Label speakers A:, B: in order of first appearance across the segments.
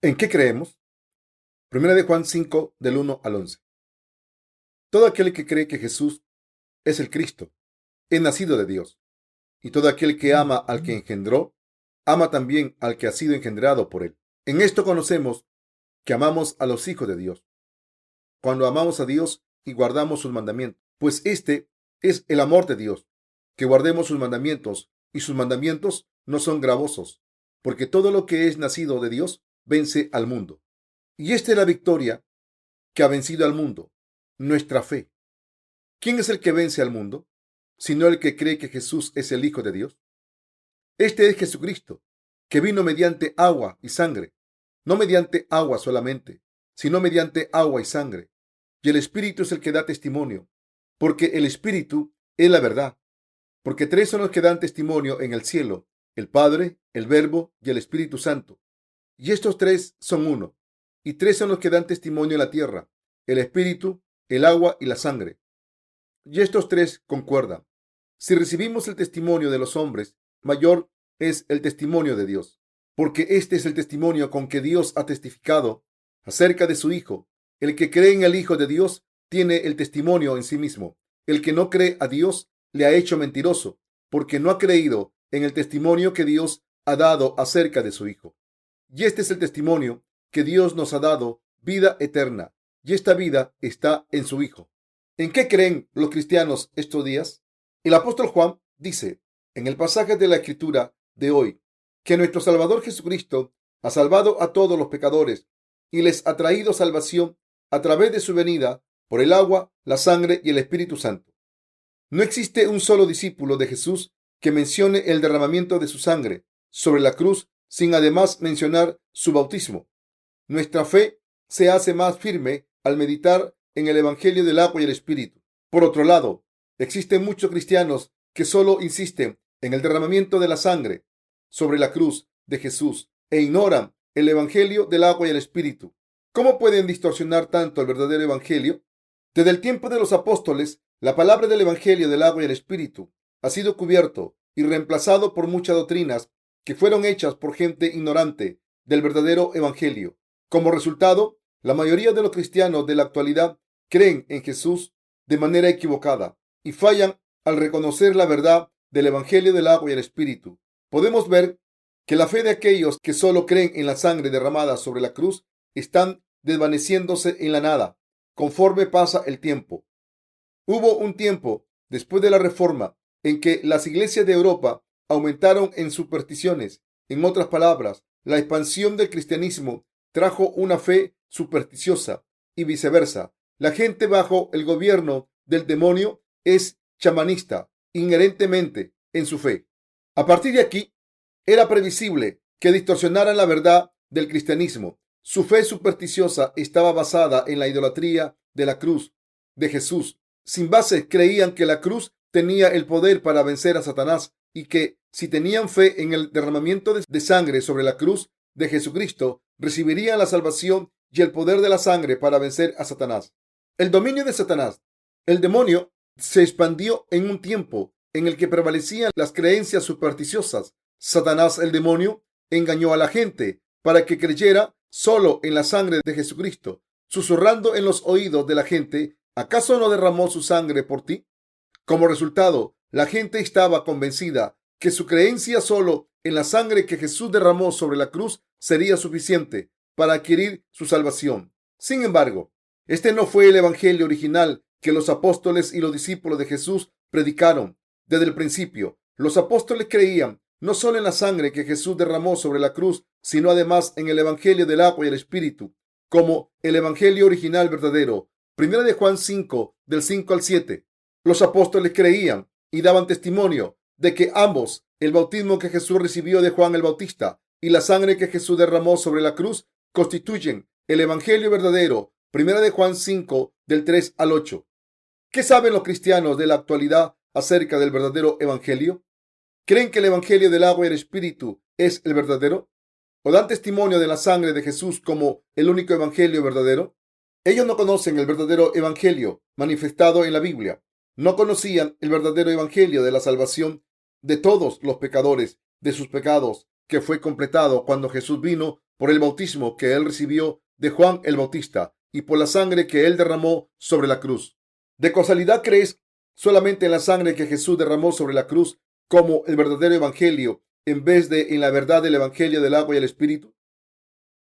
A: ¿En qué creemos? Primera de Juan 5, del 1 al 11. Todo aquel que cree que Jesús es el Cristo, es nacido de Dios. Y todo aquel que ama al que engendró, ama también al que ha sido engendrado por él. En esto conocemos que amamos a los hijos de Dios, cuando amamos a Dios y guardamos sus mandamientos. Pues este es el amor de Dios, que guardemos sus mandamientos, y sus mandamientos no son gravosos, porque todo lo que es nacido de Dios vence al mundo. Y esta es la victoria que ha vencido al mundo, nuestra fe. ¿Quién es el que vence al mundo? Sino el que cree que Jesús es el Hijo de Dios. Este es Jesucristo, que vino mediante agua y sangre, no mediante agua solamente, sino mediante agua y sangre. Y el Espíritu es el que da testimonio, porque el Espíritu es la verdad. Porque tres son los que dan testimonio en el cielo: el Padre, el Verbo y el Espíritu Santo. Y estos tres son uno. Y tres son los que dan testimonio en la tierra: el Espíritu, el agua y la sangre. Y estos tres concuerdan. Si recibimos el testimonio de los hombres, mayor es el testimonio de Dios, porque este es el testimonio con que Dios ha testificado acerca de su Hijo. El que cree en el Hijo de Dios tiene el testimonio en sí mismo. El que no cree a Dios le ha hecho mentiroso, porque no ha creído en el testimonio que Dios ha dado acerca de su Hijo. Y este es el testimonio que Dios nos ha dado: vida eterna, y esta vida está en su Hijo. ¿En qué creen los cristianos estos días? El apóstol Juan dice en el pasaje de la Escritura de hoy que nuestro Salvador Jesucristo ha salvado a todos los pecadores y les ha traído salvación a través de su venida por el agua, la sangre y el Espíritu Santo. No existe un solo discípulo de Jesús que mencione el derramamiento de su sangre sobre la cruz sin además mencionar su bautismo. Nuestra fe se hace más firme al meditar en el Evangelio del agua y el Espíritu. Por otro lado, existen muchos cristianos que solo insisten en el derramamiento de la sangre sobre la cruz de Jesús e ignoran el Evangelio del agua y el Espíritu. ¿Cómo pueden distorsionar tanto el verdadero Evangelio? Desde el tiempo de los apóstoles, la palabra del Evangelio del agua y el Espíritu ha sido cubierto y reemplazado por muchas doctrinas que fueron hechas por gente ignorante del verdadero Evangelio. Como resultado, la mayoría de los cristianos de la actualidad creen en Jesús de manera equivocada y fallan al reconocer la verdad del Evangelio del agua y el Espíritu. Podemos ver que la fe de aquellos que solo creen en la sangre derramada sobre la cruz están desvaneciéndose en la nada conforme pasa el tiempo. Hubo un tiempo después de la Reforma en que las iglesias de Europa aumentaron en supersticiones. En otras palabras, la expansión del cristianismo trajo una fe supersticiosa y viceversa. La gente bajo el gobierno del demonio es chamanista inherentemente en su fe. A partir de aquí, era previsible que distorsionaran la verdad del cristianismo. Su fe supersticiosa estaba basada en la idolatría de la cruz de Jesús. Sin base, creían que la cruz tenía el poder para vencer a Satanás y que si tenían fe en el derramamiento de sangre sobre la cruz de Jesucristo, recibirían la salvación y el poder de la sangre para vencer a Satanás. El dominio de Satanás. El demonio se expandió en un tiempo en el que prevalecían las creencias supersticiosas. Satanás, el demonio, engañó a la gente para que creyera solo en la sangre de Jesucristo, susurrando en los oídos de la gente: ¿acaso no derramó su sangre por ti? Como resultado, la gente estaba convencida que su creencia solo en la sangre que Jesús derramó sobre la cruz sería suficiente para adquirir su salvación. Sin embargo, este no fue el evangelio original que los apóstoles y los discípulos de Jesús predicaron. Desde el principio, los apóstoles creían no solo en la sangre que Jesús derramó sobre la cruz, sino además en el evangelio del agua y el Espíritu, como el evangelio original verdadero. Primera de Juan 5, del 5 al 7. Los apóstoles creían y daban testimonio de que ambos, el bautismo que Jesús recibió de Juan el Bautista y la sangre que Jesús derramó sobre la cruz, constituyen el evangelio verdadero. Primera de Juan 5, del 3 al 8. ¿Qué saben los cristianos de la actualidad acerca del verdadero evangelio? ¿Creen que el evangelio del agua y el Espíritu es el verdadero? ¿O dan testimonio de la sangre de Jesús como el único evangelio verdadero? Ellos no conocen el verdadero evangelio manifestado en la Biblia. No conocían el verdadero evangelio de la salvación de todos los pecadores de sus pecados, que fue completado cuando Jesús vino por el bautismo que él recibió de Juan el Bautista y por la sangre que él derramó sobre la cruz. ¿De casualidad crees solamente en la sangre que Jesús derramó sobre la cruz como el verdadero evangelio en vez de en la verdad del evangelio del agua y el espíritu?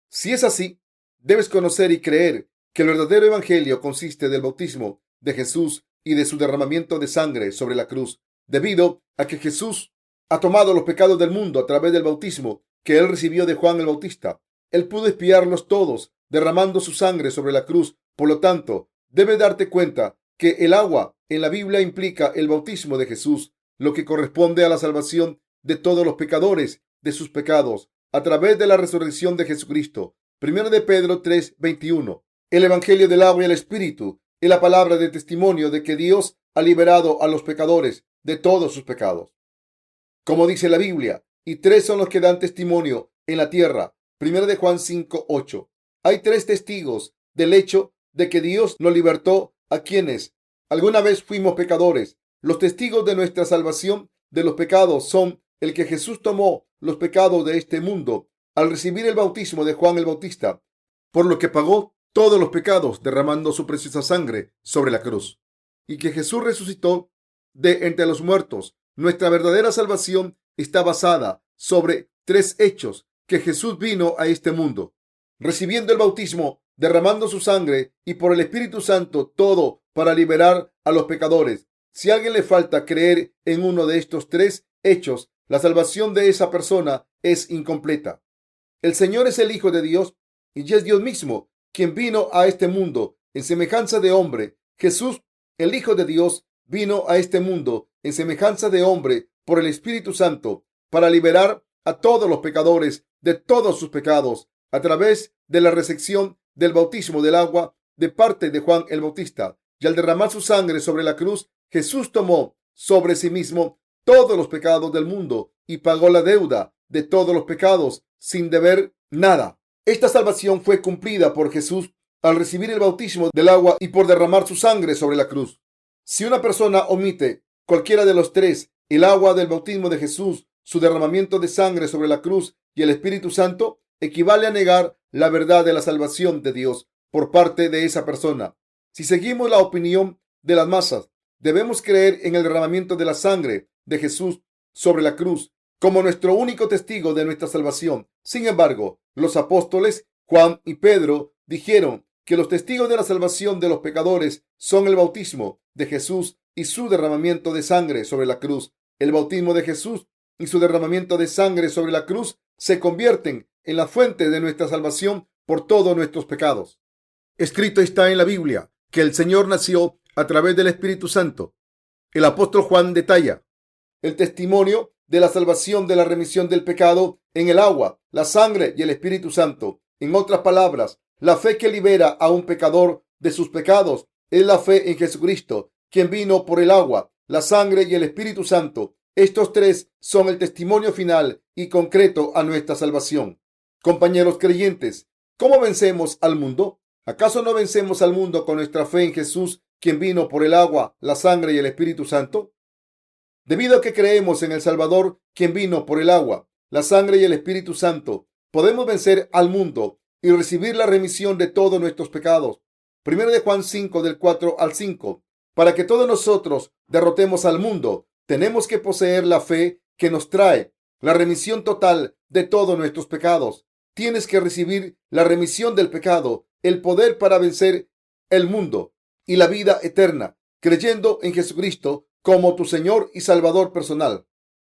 A: Si es así, debes conocer y creer que el verdadero evangelio consiste del bautismo de Jesús y de su derramamiento de sangre sobre la cruz, debido a que Jesús ha tomado los pecados del mundo a través del bautismo que él recibió de Juan el Bautista. Él pudo expiarlos todos derramando su sangre sobre la cruz. Por lo tanto, debes darte cuenta que el agua en la Biblia implica el bautismo de Jesús, lo que corresponde a la salvación de todos los pecadores de sus pecados a través de la resurrección de Jesucristo. Primero de Pedro 3:21. El evangelio del agua y el espíritu es la palabra de testimonio de que Dios ha liberado a los pecadores de todos sus pecados. Como dice la Biblia, y tres son los que dan testimonio en la tierra. Primero de Juan 5:8. Hay tres testigos del hecho de que Dios nos libertó a quienes alguna vez fuimos pecadores. Los testigos de nuestra salvación de los pecados son el que Jesús tomó los pecados de este mundo al recibir el bautismo de Juan el Bautista, por lo que pagó todos los pecados derramando su preciosa sangre sobre la cruz, y que Jesús resucitó de entre los muertos. Nuestra verdadera salvación está basada sobre tres hechos: que Jesús vino a este mundo, recibiendo el bautismo, derramando su sangre y por el Espíritu Santo, todo para liberar a los pecadores. Si a alguien le falta creer en uno de estos tres hechos, la salvación de esa persona es incompleta. El Señor es el Hijo de Dios y es Dios mismo quien vino a este mundo en semejanza de hombre. Jesús, el Hijo de Dios, vino a este mundo en semejanza de hombre por el Espíritu Santo para liberar a todos los pecadores de todos sus pecados a través de la recepción del bautismo del agua de parte de Juan el Bautista. Y al derramar su sangre sobre la cruz, Jesús tomó sobre sí mismo todos los pecados del mundo y pagó la deuda de todos los pecados sin deber nada. Esta salvación fue cumplida por Jesús al recibir el bautismo del agua y por derramar su sangre sobre la cruz. Si una persona omite cualquiera de los tres, el agua del bautismo de Jesús, su derramamiento de sangre sobre la cruz y el Espíritu Santo, equivale a negar la verdad de la salvación de Dios por parte de esa persona. Si seguimos la opinión de las masas, debemos creer en el derramamiento de la sangre de Jesús sobre la cruz como nuestro único testigo de nuestra salvación. Sin embargo, los apóstoles Juan y Pedro dijeron que los testigos de la salvación de los pecadores son el bautismo de Jesús y su derramamiento de sangre sobre la cruz. El bautismo de Jesús y su derramamiento de sangre sobre la cruz se convierten en la fuente de nuestra salvación por todos nuestros pecados. Escrito está en la Biblia que el Señor nació a través del Espíritu Santo. El apóstol Juan detalla el testimonio de la salvación de la remisión del pecado en el agua, la sangre y el Espíritu Santo. En otras palabras, la fe que libera a un pecador de sus pecados es la fe en Jesucristo, quien vino por el agua, la sangre y el Espíritu Santo. Estos tres son el testimonio final y concreto a nuestra salvación. Compañeros creyentes, ¿cómo vencemos al mundo? ¿Acaso no vencemos al mundo con nuestra fe en Jesús, quien vino por el agua, la sangre y el Espíritu Santo? Debido a que creemos en el Salvador, quien vino por el agua, la sangre y el Espíritu Santo, podemos vencer al mundo y recibir la remisión de todos nuestros pecados. Primero de Juan 5, del 4 al 5. Para que todos nosotros derrotemos al mundo, tenemos que poseer la fe que nos trae la remisión total de todos nuestros pecados. Tienes que recibir la remisión del pecado, el poder para vencer el mundo y la vida eterna, creyendo en Jesucristo como tu Señor y Salvador personal,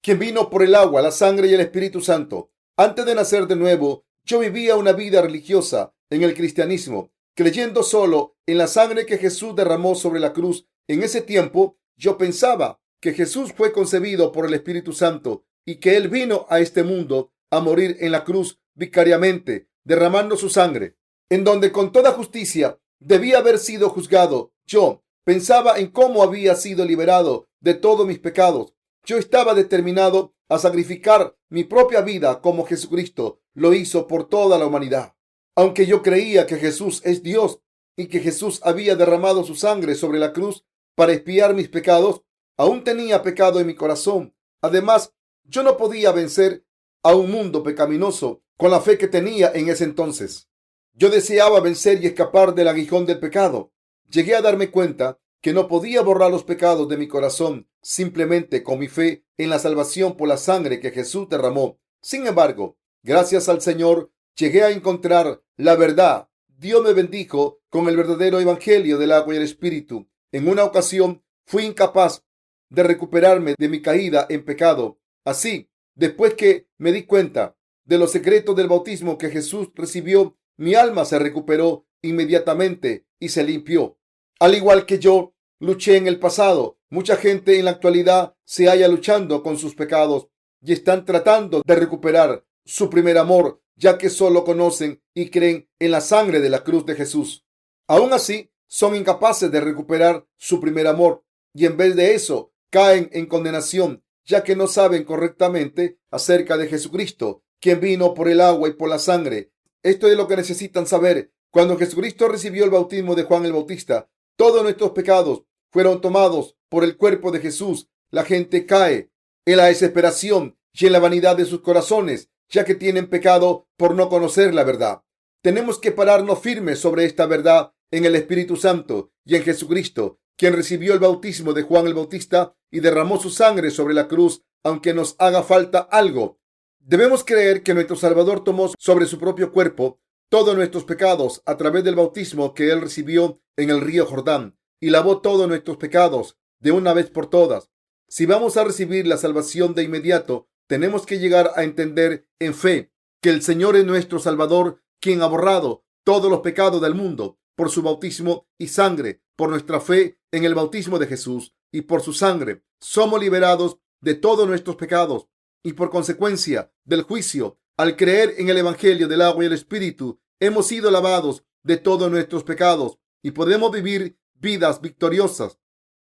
A: quien vino por el agua, la sangre y el Espíritu Santo. Antes de nacer de nuevo, yo vivía una vida religiosa en el cristianismo, creyendo solo en la sangre que Jesús derramó sobre la cruz. En ese tiempo, yo pensaba que Jesús fue concebido por el Espíritu Santo y que Él vino a este mundo a morir en la cruz vicariamente, derramando su sangre, en donde con toda justicia debía haber sido juzgado. Yo pensaba en cómo había sido liberado de todos mis pecados. Yo estaba determinado a sacrificar mi propia vida como Jesucristo lo hizo por toda la humanidad. Aunque yo creía que Jesús es Dios y que Jesús había derramado su sangre sobre la cruz para expiar mis pecados, aún tenía pecado en mi corazón. Además, yo no podía vencer a un mundo pecaminoso con la fe que tenía en ese entonces. Yo deseaba vencer y escapar del aguijón del pecado. Llegué a darme cuenta que no podía borrar los pecados de mi corazón simplemente con mi fe en la salvación por la sangre que Jesús derramó. Sin embargo, gracias al Señor, llegué a encontrar la verdad. Dios me bendijo con el verdadero evangelio del agua y el espíritu. En una ocasión fui incapaz de recuperarme de mi caída en pecado. Así, después que me di cuenta de los secretos del bautismo que Jesús recibió, mi alma se recuperó inmediatamente y se limpió. Al igual que yo luché en el pasado, mucha gente en la actualidad se halla luchando con sus pecados y están tratando de recuperar su primer amor, ya que solo conocen y creen en la sangre de la cruz de Jesús. Aún así, son incapaces de recuperar su primer amor y en vez de eso caen en condenación, ya que no saben correctamente acerca de Jesucristo, quien vino por el agua y por la sangre. Esto es lo que necesitan saber. Cuando Jesucristo recibió el bautismo de Juan el Bautista, todos nuestros pecados fueron tomados por el cuerpo de Jesús. La gente cae en la desesperación y en la vanidad de sus corazones, ya que tienen pecado por no conocer la verdad. Tenemos que pararnos firmes sobre esta verdad en el Espíritu Santo y en Jesucristo, quien recibió el bautismo de Juan el Bautista y derramó su sangre sobre la cruz, aunque nos haga falta algo. Debemos creer que nuestro Salvador tomó sobre su propio cuerpo todos nuestros pecados a través del bautismo que él recibió en el río Jordán y lavó todos nuestros pecados de una vez por todas. Si vamos a recibir la salvación de inmediato, tenemos que llegar a entender en fe que el Señor es nuestro Salvador, quien ha borrado todos los pecados del mundo por su bautismo y sangre. Por nuestra fe en el bautismo de Jesús y por su sangre, somos liberados de todos nuestros pecados y por consecuencia del juicio. Al creer en el evangelio del agua y el espíritu, hemos sido lavados de todos nuestros pecados y podemos vivir vidas victoriosas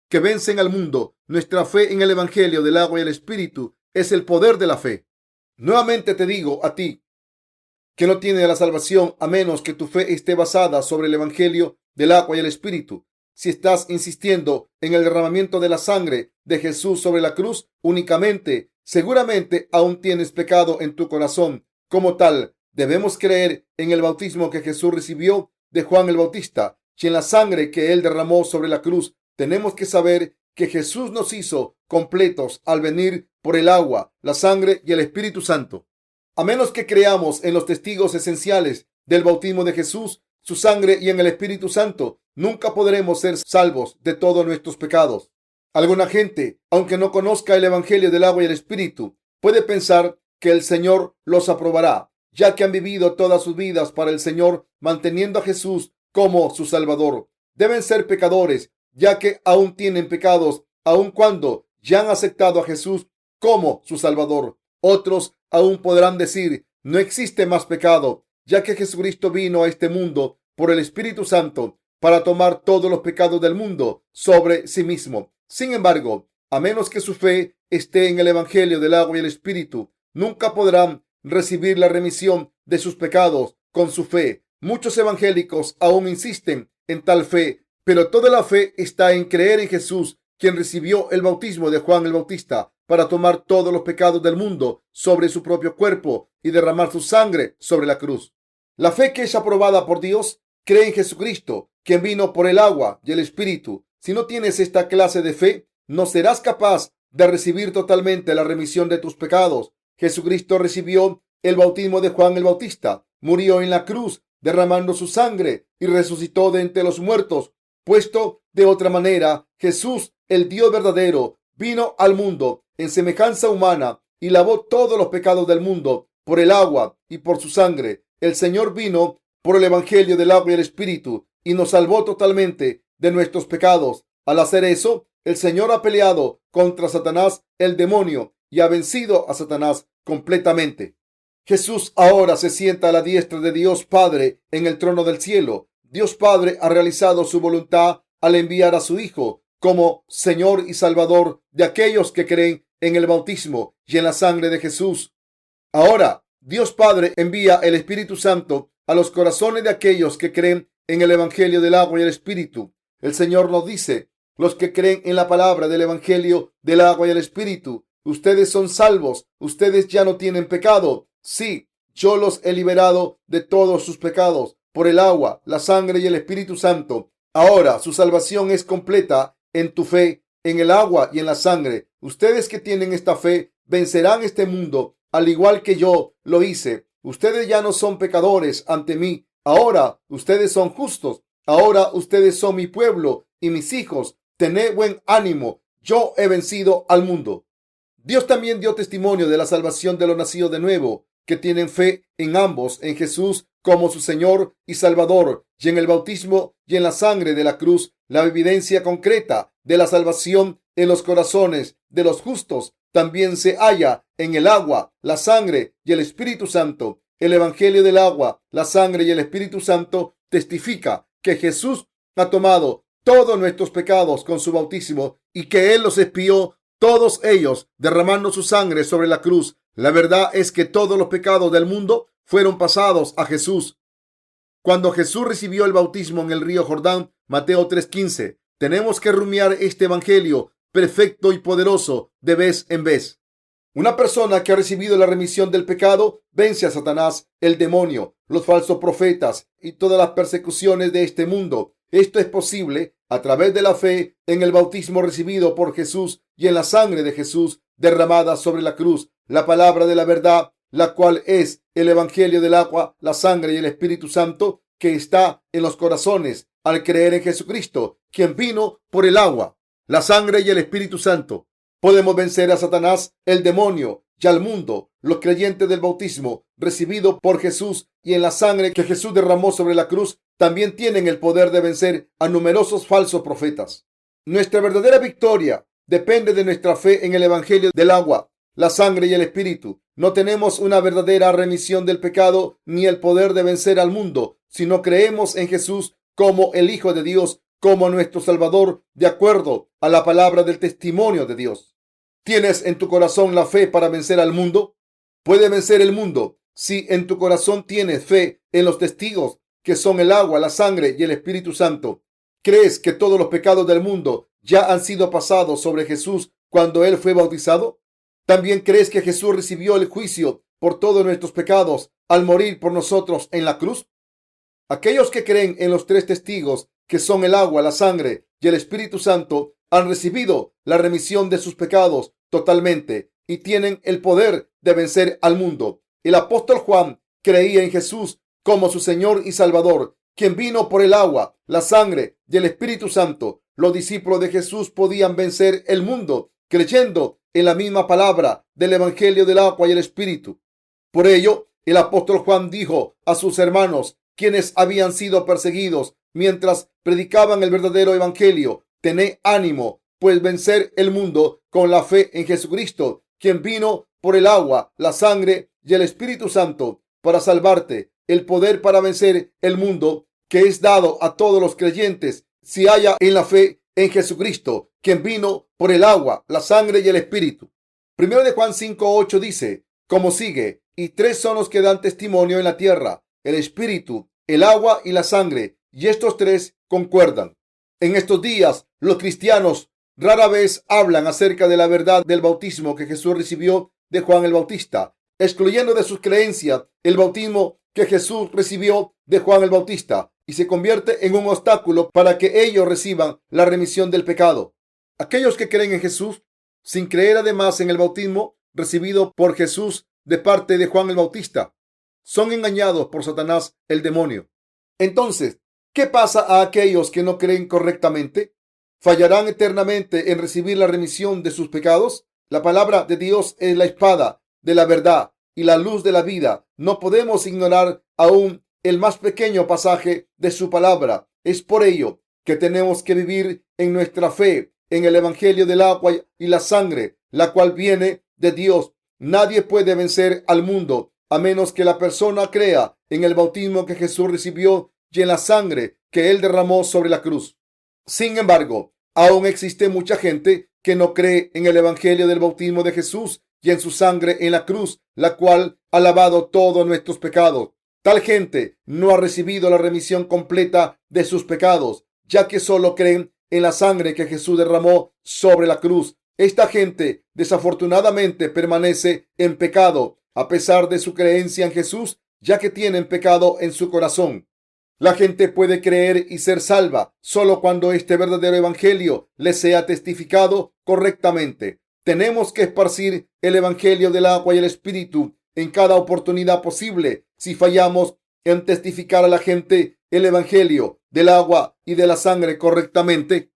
A: que vencen al mundo. Nuestra fe en el evangelio del agua y el espíritu es el poder de la fe. Nuevamente te digo a ti que no tienes la salvación a menos que tu fe esté basada sobre el evangelio del agua y el espíritu. Si estás insistiendo en el derramamiento de la sangre de Jesús sobre la cruz únicamente, seguramente aún tienes pecado en tu corazón. Como tal, debemos creer en el bautismo que Jesús recibió de Juan el Bautista y en la sangre que él derramó sobre la cruz. Tenemos que saber que Jesús nos hizo completos al venir por el agua, la sangre y el Espíritu Santo. A menos que creamos en los testigos esenciales del bautismo de Jesús, su sangre y en el Espíritu Santo, nunca podremos ser salvos de todos nuestros pecados. Alguna gente, aunque no conozca el evangelio del agua y el Espíritu, puede pensar que el Señor los aprobará, ya que han vivido todas sus vidas para el Señor, manteniendo a Jesús como su Salvador. Deben ser pecadores, ya que aún tienen pecados, aun cuando ya han aceptado a Jesús como su Salvador. Otros aún podrán decir, no existe más pecado, ya que Jesucristo vino a este mundo por el Espíritu Santo para tomar todos los pecados del mundo sobre sí mismo. Sin embargo, a menos que su fe esté en el evangelio del agua y el Espíritu, nunca podrán recibir la remisión de sus pecados con su fe. Muchos evangélicos aún insisten en tal fe, pero toda la fe está en creer en Jesús, quien recibió el bautismo de Juan el Bautista para tomar todos los pecados del mundo sobre su propio cuerpo y derramar su sangre sobre la cruz. La fe que es aprobada por Dios cree en Jesucristo, quien vino por el agua y el Espíritu. Si no tienes esta clase de fe, no serás capaz de recibir totalmente la remisión de tus pecados. Jesucristo recibió el bautismo de Juan el Bautista, murió en la cruz, derramando su sangre y resucitó de entre los muertos. Puesto de otra manera, Jesús, el Dios verdadero, vino al mundo en semejanza humana y lavó todos los pecados del mundo por el agua y por su sangre. El Señor vino por el evangelio del agua y el Espíritu y nos salvó totalmente de nuestros pecados. Al hacer eso, el Señor ha peleado contra Satanás, el demonio, y ha vencido a Satanás completamente. Jesús ahora se sienta a la diestra de Dios Padre en el trono del cielo. Dios Padre ha realizado su voluntad al enviar a su Hijo como Señor y Salvador de aquellos que creen en el bautismo y en la sangre de Jesús. Ahora, Dios Padre envía el Espíritu Santo a los corazones de aquellos que creen en el evangelio del agua y el Espíritu. El Señor nos dice, los que creen en la palabra del evangelio del agua y el Espíritu, ustedes son salvos, ustedes ya no tienen pecado. Sí, yo los he liberado de todos sus pecados por el agua, la sangre y el Espíritu Santo. Ahora su salvación es completa en tu fe, en el agua y en la sangre. Ustedes que tienen esta fe vencerán este mundo, al igual que yo lo hice. Ustedes ya no son pecadores ante mí. Ahora ustedes son justos. Ahora ustedes son mi pueblo y mis hijos. Tened buen ánimo. Yo he vencido al mundo. Dios también dio testimonio de la salvación de los nacidos de nuevo, que tienen fe en ambos, en Jesús como su Señor y Salvador, y en el bautismo y en la sangre de la cruz. La evidencia concreta de la salvación en los corazones de los justos también se halla en el agua, la sangre y el Espíritu Santo. El Evangelio del agua, la sangre y el Espíritu Santo testifica que Jesús ha tomado todos nuestros pecados con su bautismo y que Él los expió todos ellos, derramando su sangre sobre la cruz. La verdad es que todos los pecados del mundo fueron pasados a Jesús. Cuando Jesús recibió el bautismo en el río Jordán, Mateo 3:15, tenemos que rumiar este evangelio perfecto y poderoso de vez en vez. Una persona que ha recibido la remisión del pecado vence a Satanás, el demonio, los falsos profetas y todas las persecuciones de este mundo. Esto es posible a través de la fe en el bautismo recibido por Jesús y en la sangre de Jesús derramada sobre la cruz, la palabra de la verdad, la cual es el evangelio del agua, la sangre y el Espíritu Santo que está en los corazones al creer en Jesucristo, quien vino por el agua, la sangre y el Espíritu Santo. Podemos vencer a Satanás, el demonio y al mundo. Los creyentes del bautismo recibido por Jesús y en la sangre que Jesús derramó sobre la cruz también tienen el poder de vencer a numerosos falsos profetas. Nuestra verdadera victoria depende de nuestra fe en el evangelio del agua, la sangre y el Espíritu. No tenemos una verdadera remisión del pecado ni el poder de vencer al mundo si no creemos en Jesús como el Hijo de Dios, como nuestro Salvador, de acuerdo a la palabra del testimonio de Dios. ¿Tienes en tu corazón la fe para vencer al mundo? Puede vencer el mundo si en tu corazón tienes fe en los testigos que son el agua, la sangre y el Espíritu Santo. ¿Crees que todos los pecados del mundo ya han sido pasados sobre Jesús cuando Él fue bautizado? ¿También crees que Jesús recibió el juicio por todos nuestros pecados al morir por nosotros en la cruz? Aquellos que creen en los tres testigos que son el agua, la sangre y el Espíritu Santo han recibido la remisión de sus pecados totalmente y tienen el poder de vencer al mundo. El apóstol Juan creía en Jesús como su Señor y Salvador, quien vino por el agua, la sangre y el Espíritu Santo. Los discípulos de Jesús podían vencer el mundo creyendo en la misma palabra del evangelio del agua y el Espíritu. Por ello, el apóstol Juan dijo a sus hermanos, quienes habían sido perseguidos mientras predicaban el verdadero evangelio: tened ánimo, pues vencer el mundo con la fe en Jesucristo, quien vino por el agua, la sangre y el Espíritu Santo para salvarte. El poder para vencer el mundo que es dado a todos los creyentes si haya en la fe en Jesucristo, quien vino por el agua, la sangre y el Espíritu. Primero de Juan 5:8 dice, como sigue: y tres son los que dan testimonio en la tierra, el Espíritu, el agua y la sangre, y estos tres concuerdan. En estos días, los cristianos rara vez hablan acerca de la verdad del bautismo que Jesús recibió de Juan el Bautista, excluyendo de sus creencias el bautismo que Jesús recibió de Juan el Bautista, y se convierte en un obstáculo para que ellos reciban la remisión del pecado. Aquellos que creen en Jesús, sin creer además en el bautismo recibido por Jesús de parte de Juan el Bautista, son engañados por Satanás, el demonio. Entonces, ¿qué pasa a aquellos que no creen correctamente? ¿Fallarán eternamente en recibir la remisión de sus pecados? La palabra de Dios es la espada de la verdad y la luz de la vida. No podemos ignorar aún el más pequeño pasaje de su palabra. Es por ello que tenemos que vivir en nuestra fe en el evangelio del agua y la sangre, la cual viene de Dios. Nadie puede vencer al mundo a menos que la persona crea en el bautismo que Jesús recibió y en la sangre que Él derramó sobre la cruz. Sin embargo, aún existe mucha gente que no cree en el evangelio del bautismo de Jesús y en su sangre en la cruz, la cual ha lavado todos nuestros pecados. Tal gente no ha recibido la remisión completa de sus pecados, ya que solo creen en la sangre que Jesús derramó sobre la cruz. Esta gente desafortunadamente permanece en pecado a pesar de su creencia en Jesús, ya que tienen pecado en su corazón. La gente puede creer y ser salva solo cuando este verdadero evangelio les sea testificado correctamente. Tenemos que esparcir el evangelio del agua y el espíritu en cada oportunidad posible. Si fallamos en testificar a la gente el evangelio del agua y de la sangre correctamente,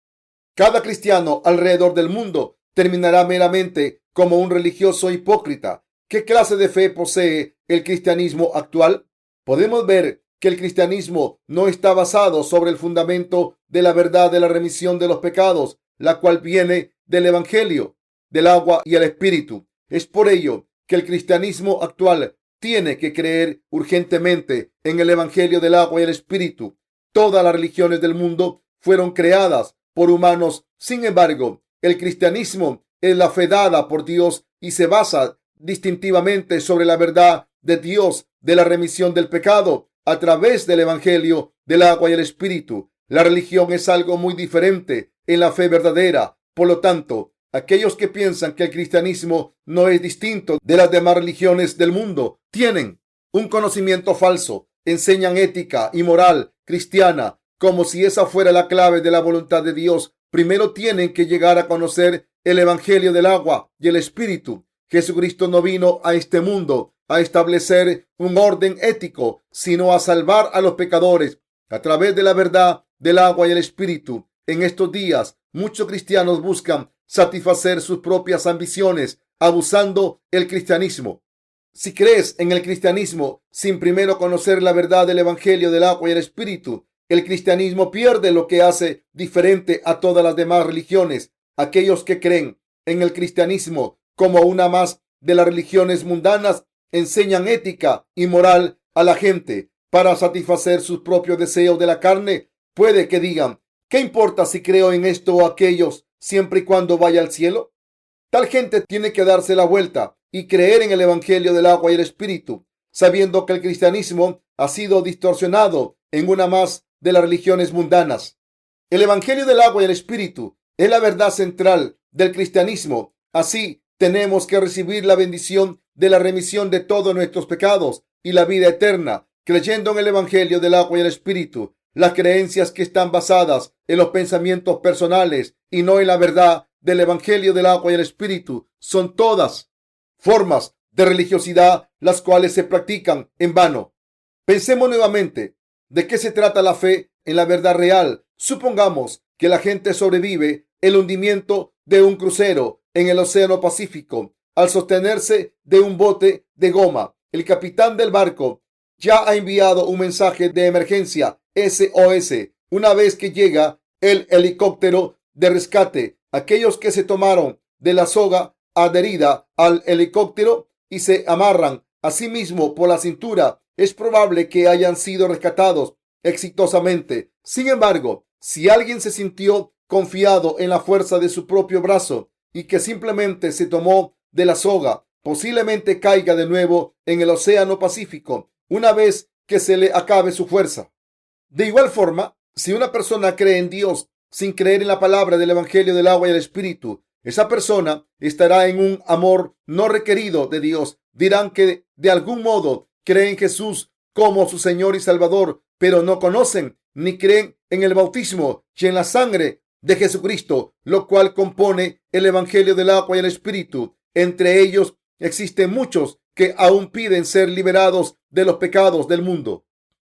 A: cada cristiano alrededor del mundo terminará meramente como un religioso hipócrita. ¿Qué clase de fe posee el cristianismo actual? Podemos ver que el cristianismo no está basado sobre el fundamento de la verdad de la remisión de los pecados, la cual viene del evangelio, del agua y el espíritu. Es por ello que el cristianismo actual tiene que creer urgentemente en el evangelio del agua y el espíritu. Todas las religiones del mundo fueron creadas por humanos. Sin embargo, el cristianismo es la fe dada por Dios y se basa distintivamente sobre la verdad de Dios de la remisión del pecado a través del evangelio del agua y el espíritu. La religión es algo muy diferente en la fe verdadera. Por lo tanto, aquellos que piensan que el cristianismo no es distinto de las demás religiones del mundo tienen un conocimiento falso. Enseñan ética y moral cristiana como si esa fuera la clave de la voluntad de Dios. Primero tienen que llegar a conocer el evangelio del agua y el espíritu. Jesucristo no vino a este mundo a establecer un orden ético, sino a salvar a los pecadores a través de la verdad del agua y el espíritu. En estos días, muchos cristianos buscan satisfacer sus propias ambiciones, abusando el cristianismo. Si crees en el cristianismo sin primero conocer la verdad del evangelio del agua y el espíritu, el cristianismo pierde lo que hace diferente a todas las demás religiones. Aquellos que creen en el cristianismo como una más de las religiones mundanas enseñan ética y moral a la gente para satisfacer sus propios deseos de la carne. Puede que digan, ¿qué importa si creo en esto o aquellos siempre y cuando vaya al cielo? Tal gente tiene que darse la vuelta y creer en el evangelio del agua y el espíritu, sabiendo que el cristianismo ha sido distorsionado en una más de las religiones mundanas. El evangelio del agua y el espíritu es la verdad central del cristianismo. Así, tenemos que recibir la bendición de la remisión de todos nuestros pecados y la vida eterna, creyendo en el evangelio del agua y el espíritu. Las creencias que están basadas en los pensamientos personales y no en la verdad del evangelio del agua y el espíritu son todas formas de religiosidad, las cuales se practican en vano. Pensemos nuevamente de qué se trata la fe en la verdad real. Supongamos que la gente sobrevive el hundimiento de un crucero en el Océano Pacífico al sostenerse de un bote de goma. El capitán del barco ya ha enviado un mensaje de emergencia SOS. Una vez que llega el helicóptero de rescate, aquellos que se tomaron de la soga adherida al helicóptero y se amarran a sí mismo por la cintura, es probable que hayan sido rescatados exitosamente. Sin embargo, si alguien se sintió confiado en la fuerza de su propio brazo y que simplemente se tomó de la soga, posiblemente caiga de nuevo en el Océano Pacífico una vez que se le acabe su fuerza. De igual forma, si una persona cree en Dios sin creer en la palabra del evangelio del agua y el espíritu, esa persona estará en un amor no requerido de Dios. Dirán que de algún modo creen en Jesús como su Señor y Salvador, pero no conocen ni creen en el bautismo y en la sangre de Jesucristo, lo cual compone el evangelio del agua y el espíritu. Entre ellos existen muchos que aún piden ser liberados de los pecados del mundo.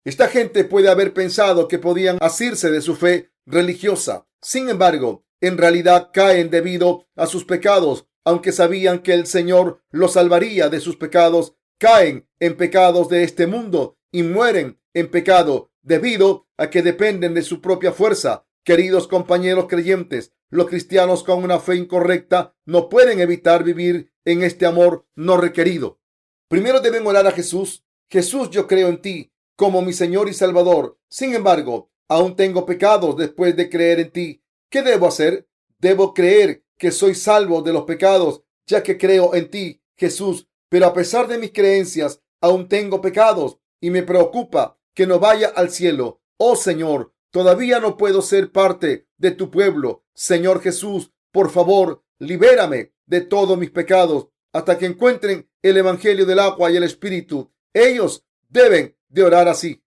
A: Esta gente puede haber pensado que podían asirse de su fe religiosa. Sin embargo, en realidad caen debido a sus pecados. Aunque sabían que el Señor los salvaría de sus pecados, caen en pecados de este mundo y mueren en pecado debido a que dependen de su propia fuerza. Queridos compañeros creyentes, los cristianos con una fe incorrecta no pueden evitar vivir en este amor no requerido. Primero deben orar a Jesús. Jesús, yo creo en ti como mi Señor y Salvador. Sin embargo, aún tengo pecados después de creer en ti. ¿Qué debo hacer? Debo creer que soy salvo de los pecados, ya que creo en ti, Jesús. Pero a pesar de mis creencias, aún tengo pecados y me preocupa que no vaya al cielo. Oh Señor, todavía no puedo ser parte de tu pueblo. Señor Jesús, por favor, libérame de todos mis pecados hasta que encuentren el evangelio del agua y el espíritu. Ellos deben de orar así.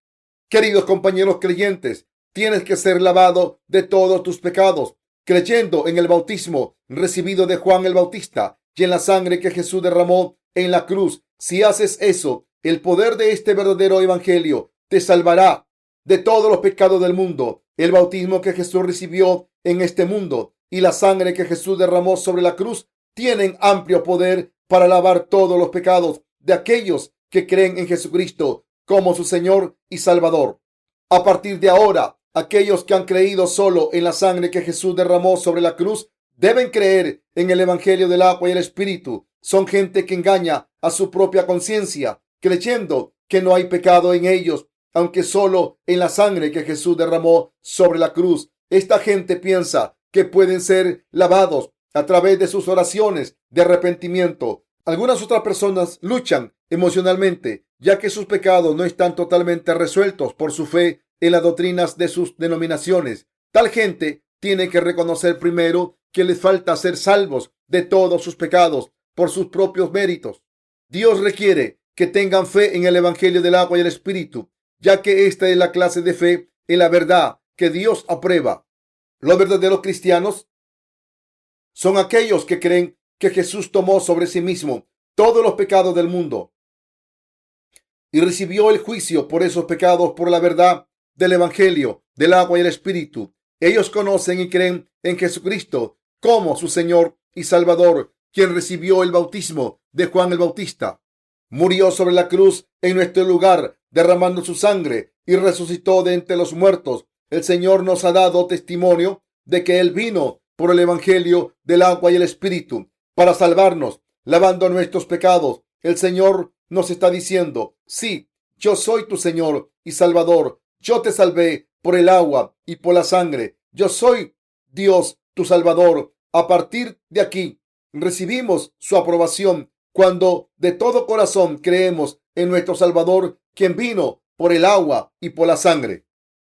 A: Queridos compañeros creyentes, tienes que ser lavado de todos tus pecados, creyendo en el bautismo recibido de Juan el Bautista y en la sangre que Jesús derramó en la cruz. Si haces eso, el poder de este verdadero evangelio te salvará de todos los pecados del mundo. El bautismo que Jesús recibió en este mundo y la sangre que Jesús derramó sobre la cruz tienen amplio poder para lavar todos los pecados de aquellos que creen en Jesucristo como su Señor y Salvador. A partir de ahora, aquellos que han creído solo en la sangre que Jesús derramó sobre la cruz deben creer en el evangelio del agua y el espíritu. Son gente que engaña a su propia conciencia, creyendo que no hay pecado en ellos, aunque solo en la sangre que Jesús derramó sobre la cruz. Esta gente piensa que pueden ser lavados a través de sus oraciones de arrepentimiento. Algunas otras personas luchan emocionalmente, ya que sus pecados no están totalmente resueltos por su fe en las doctrinas de sus denominaciones. Tal gente tiene que reconocer primero que les falta ser salvos de todos sus pecados por sus propios méritos. Dios requiere que tengan fe en el evangelio del agua y el espíritu, ya que esta es la clase de fe en la verdad que Dios aprueba. Los verdaderos cristianos son aquellos que creen que Jesús tomó sobre sí mismo todos los pecados del mundo y recibió el juicio por esos pecados por la verdad del evangelio del agua y el espíritu. Ellos conocen y creen en Jesucristo como su Señor y Salvador, quien recibió el bautismo de Juan el Bautista, murió sobre la cruz en nuestro lugar, derramando su sangre, y resucitó de entre los muertos. El Señor nos ha dado testimonio de que Él vino por el evangelio del agua y el espíritu para salvarnos, lavando nuestros pecados. El Señor nos está diciendo: sí, yo soy tu Señor y Salvador. Yo te salvé por el agua y por la sangre. Yo soy Dios, tu Salvador. A partir de aquí, recibimos su aprobación cuando de todo corazón creemos en nuestro Salvador, quien vino por el agua y por la sangre.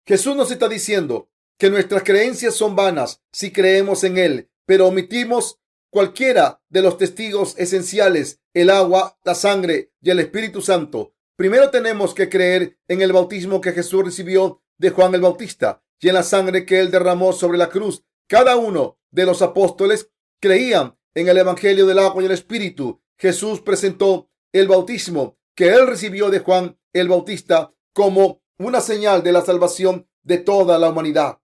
A: Jesús nos está diciendo que nuestras creencias son vanas si creemos en Él, pero omitimos cualquiera de los testigos esenciales: el agua, la sangre y el Espíritu Santo. Primero tenemos que creer en el bautismo que Jesús recibió de Juan el Bautista y en la sangre que Él derramó sobre la cruz. Cada uno de los apóstoles creían en el evangelio del agua y el Espíritu. Jesús presentó el bautismo que Él recibió de Juan el Bautista como una señal de la salvación de toda la humanidad.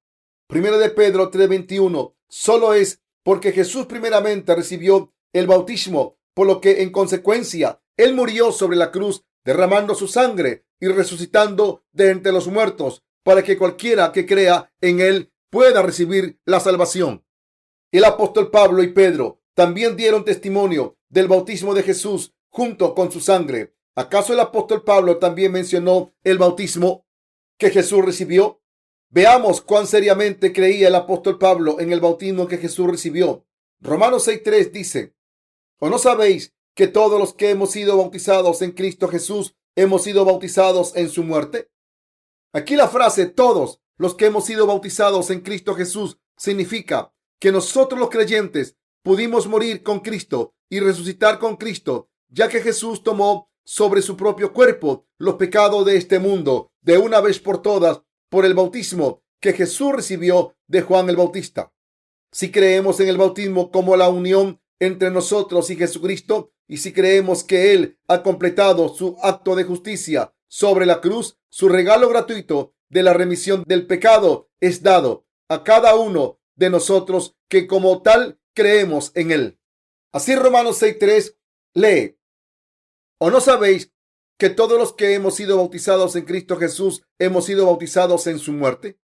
A: Primero de Pedro 3:21. Solo es porque Jesús primeramente recibió el bautismo, por lo que en consecuencia Él murió sobre la cruz, derramando su sangre y resucitando de entre los muertos, para que cualquiera que crea en Él pueda recibir la salvación. El apóstol Pablo y Pedro también dieron testimonio del bautismo de Jesús junto con su sangre. ¿Acaso el apóstol Pablo también mencionó el bautismo que Jesús recibió? Veamos cuán seriamente creía el apóstol Pablo en el bautismo que Jesús recibió. Romanos 6:3 dice: ¿o no sabéis que todos los que hemos sido bautizados en Cristo Jesús hemos sido bautizados en su muerte? Aquí la frase todos los que hemos sido bautizados en Cristo Jesús significa que nosotros los creyentes pudimos morir con Cristo y resucitar con Cristo, ya que Jesús tomó sobre su propio cuerpo los pecados de este mundo de una vez por todas por el bautismo que Jesús recibió de Juan el Bautista. Si creemos en el bautismo como la unión entre nosotros y Jesucristo, y si creemos que Él ha completado su acto de justicia sobre la cruz, su regalo gratuito de la remisión del pecado es dado a cada uno de nosotros que como tal creemos en Él. Así Romanos 6:3 lee: ¿o no sabéis que todos los que hemos sido bautizados en Cristo Jesús hemos sido bautizados en su muerte?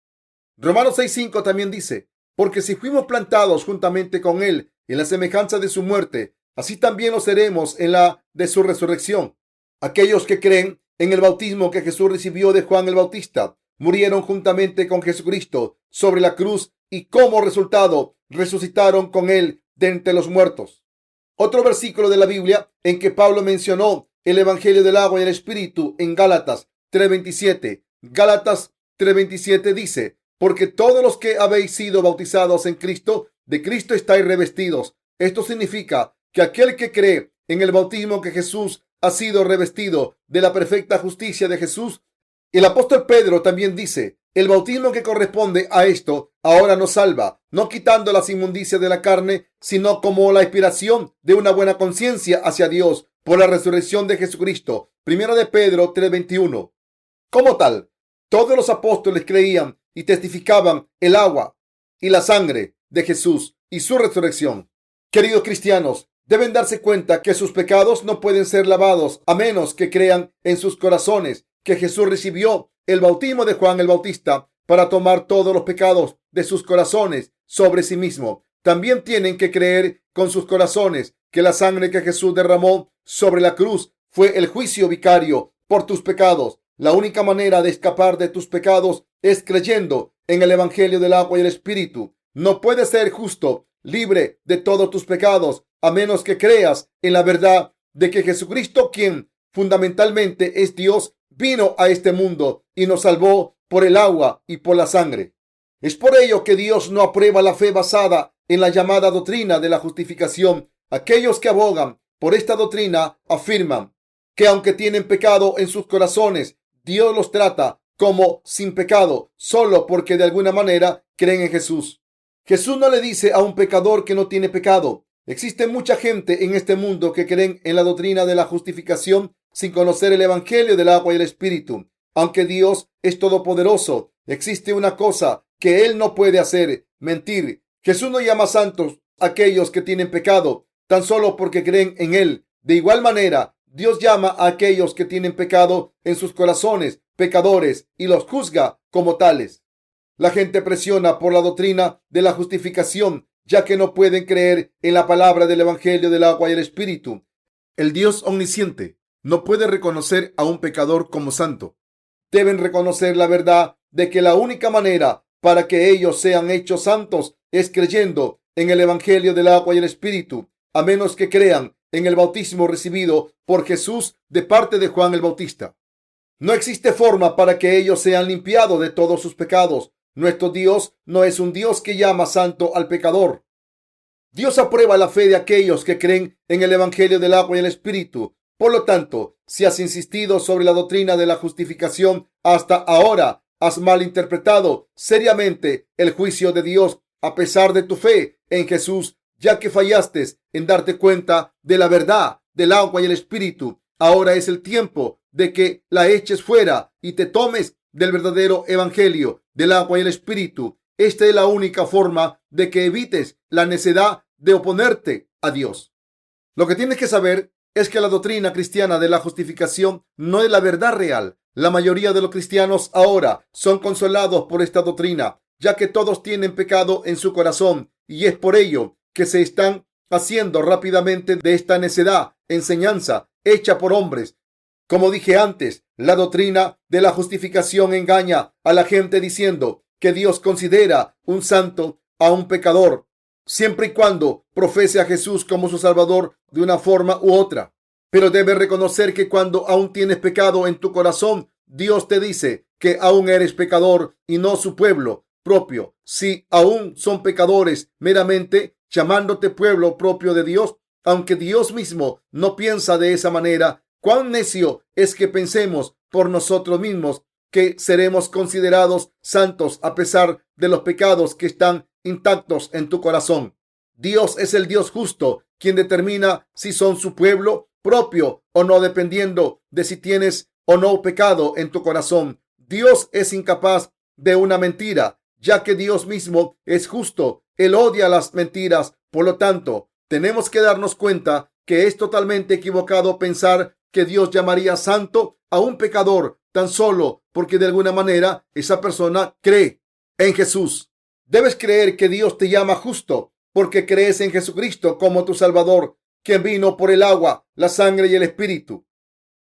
A: Romanos 6:5 también dice: porque si fuimos plantados juntamente con Él en la semejanza de su muerte, así también lo seremos en la de su resurrección. Aquellos que creen en el bautismo que Jesús recibió de Juan el Bautista murieron juntamente con Jesucristo sobre la cruz y como resultado resucitaron con Él de entre los muertos. Otro versículo de la Biblia en que Pablo mencionó el evangelio del agua y el espíritu en Gálatas 3:27. Gálatas 3:27 dice: porque todos los que habéis sido bautizados en Cristo, de Cristo estáis revestidos. Esto significa que aquel que cree en el bautismo que Jesús ha sido revestido de la perfecta justicia de Jesús. El apóstol Pedro también dice: el bautismo que corresponde a esto ahora nos salva, no quitando las inmundicias de la carne, sino como la inspiración de una buena conciencia hacia Dios por la resurrección de Jesucristo. Primera de Pedro 3:21. Como tal, todos los apóstoles creían y testificaban el agua y la sangre de Jesús y su resurrección. Queridos cristianos, deben darse cuenta que sus pecados no pueden ser lavados a menos que crean en sus corazones que Jesús recibió el bautismo de Juan el Bautista para tomar todos los pecados de sus corazones sobre sí mismo. También tienen que creer con sus corazones que la sangre que Jesús derramó sobre la cruz fue el juicio vicario por tus pecados. La única manera de escapar de tus pecados es creyendo en el Evangelio del agua y el Espíritu. No puedes ser justo, libre de todos tus pecados, a menos que creas en la verdad de que Jesucristo, quien fundamentalmente es Dios, vino a este mundo y nos salvó por el agua y por la sangre. Es por ello que Dios no aprueba la fe basada en la llamada doctrina de la justificación. Aquellos que abogan por esta doctrina afirman que aunque tienen pecado en sus corazones, Dios los trata como sin pecado solo porque de alguna manera creen en Jesús. Jesús no le dice a un pecador que no tiene pecado. Existe mucha gente en este mundo que creen en la doctrina de la justificación sin conocer el Evangelio del agua y el Espíritu. Aunque Dios es todopoderoso, existe una cosa que Él no puede hacer: mentir. Jesús no llama santos a aquellos que tienen pecado tan solo porque creen en Él. De igual manera, Dios llama a aquellos que tienen pecado en sus corazones pecadores y los juzga como tales. La gente presiona por la doctrina de la justificación, ya que no pueden creer en la palabra del Evangelio del agua y el Espíritu. El Dios omnisciente no puede reconocer a un pecador como santo. Deben reconocer la verdad de que la única manera para que ellos sean hechos santos es creyendo en el Evangelio del agua y el Espíritu, a menos que crean en el bautismo recibido por Jesús de parte de Juan el Bautista. No existe forma para que ellos sean limpiados de todos sus pecados. Nuestro Dios no es un Dios que llama santo al pecador. Dios aprueba la fe de aquellos que creen en el Evangelio del agua y el Espíritu. Por lo tanto, si has insistido sobre la doctrina de la justificación hasta ahora, has malinterpretado seriamente el juicio de Dios a pesar de tu fe en Jesús, ya que fallaste en darte cuenta de la verdad del agua y el Espíritu. Ahora es el tiempo de que la eches fuera y te tomes del verdadero Evangelio del agua y el Espíritu. Esta es la única forma de que evites la necedad de oponerte a Dios. Lo que tienes que saber es que la doctrina cristiana de la justificación no es la verdad real. La mayoría de los cristianos ahora son consolados por esta doctrina, ya que todos tienen pecado en su corazón, y es por ello que se están haciendo rápidamente de esta necedad enseñanza hecha por hombres. Como dije antes, la doctrina de la justificación engaña a la gente diciendo que Dios considera un santo a un pecador, siempre y cuando profese a Jesús como su Salvador de una forma u otra. Pero debes reconocer que cuando aún tienes pecado en tu corazón, Dios te dice que aún eres pecador y no su pueblo propio. Si aún son pecadores meramente llamándote pueblo propio de Dios, aunque Dios mismo no piensa de esa manera, cuán necio es que pensemos por nosotros mismos que seremos considerados santos a pesar de los pecados que están intactos en tu corazón. Dios es el Dios justo, quien determina si son su pueblo propio o no, dependiendo de si tienes o no pecado en tu corazón. Dios es incapaz de una mentira, ya que Dios mismo es justo. Él odia las mentiras. Por lo tanto, tenemos que darnos cuenta que es totalmente equivocado pensar que Dios llamaría santo a un pecador tan solo porque de alguna manera esa persona cree en Jesús. Debes creer que Dios te llama justo porque crees en Jesucristo como tu Salvador, quien vino por el agua, la sangre y el Espíritu.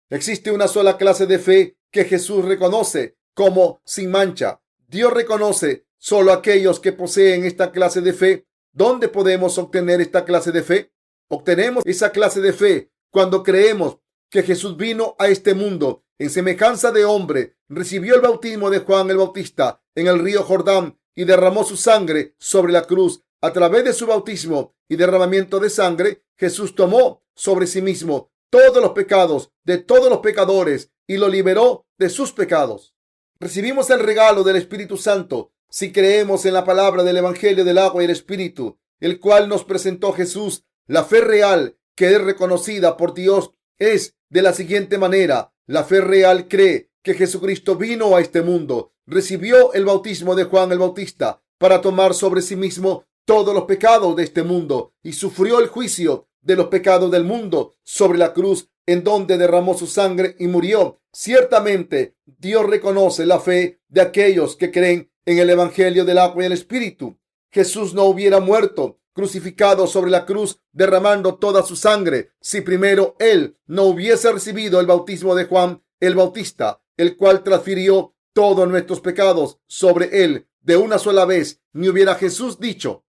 A: Existe una sola clase de fe que Jesús reconoce como sin mancha. Dios reconoce solo a aquellos que poseen esta clase de fe. ¿Dónde podemos obtener esta clase de fe? Obtenemos esa clase de fe cuando creemos que Jesús vino a este mundo en semejanza de hombre, recibió el bautismo de Juan el Bautista en el río Jordán y derramó su sangre sobre la cruz. A través de su bautismo y derramamiento de sangre, Jesús tomó sobre sí mismo todos los pecados de todos los pecadores y lo liberó de sus pecados. Recibimos el regalo del Espíritu Santo si creemos en la palabra del Evangelio del agua y el Espíritu, el cual nos presentó Jesús. La fe real que es reconocida por Dios es de la siguiente manera. La fe real cree que Jesucristo vino a este mundo, recibió el bautismo de Juan el Bautista para tomar sobre sí mismo todos los pecados de este mundo y sufrió el juicio de los pecados del mundo sobre la cruz, en donde derramó su sangre y murió. Ciertamente, Dios reconoce la fe de aquellos que creen en el Evangelio del agua y el Espíritu. Jesús no hubiera muerto crucificado sobre la cruz derramando toda su sangre si primero él no hubiese recibido el bautismo de Juan el Bautista, el cual transfirió todos nuestros pecados sobre él de una sola vez. Ni hubiera Jesús dicho: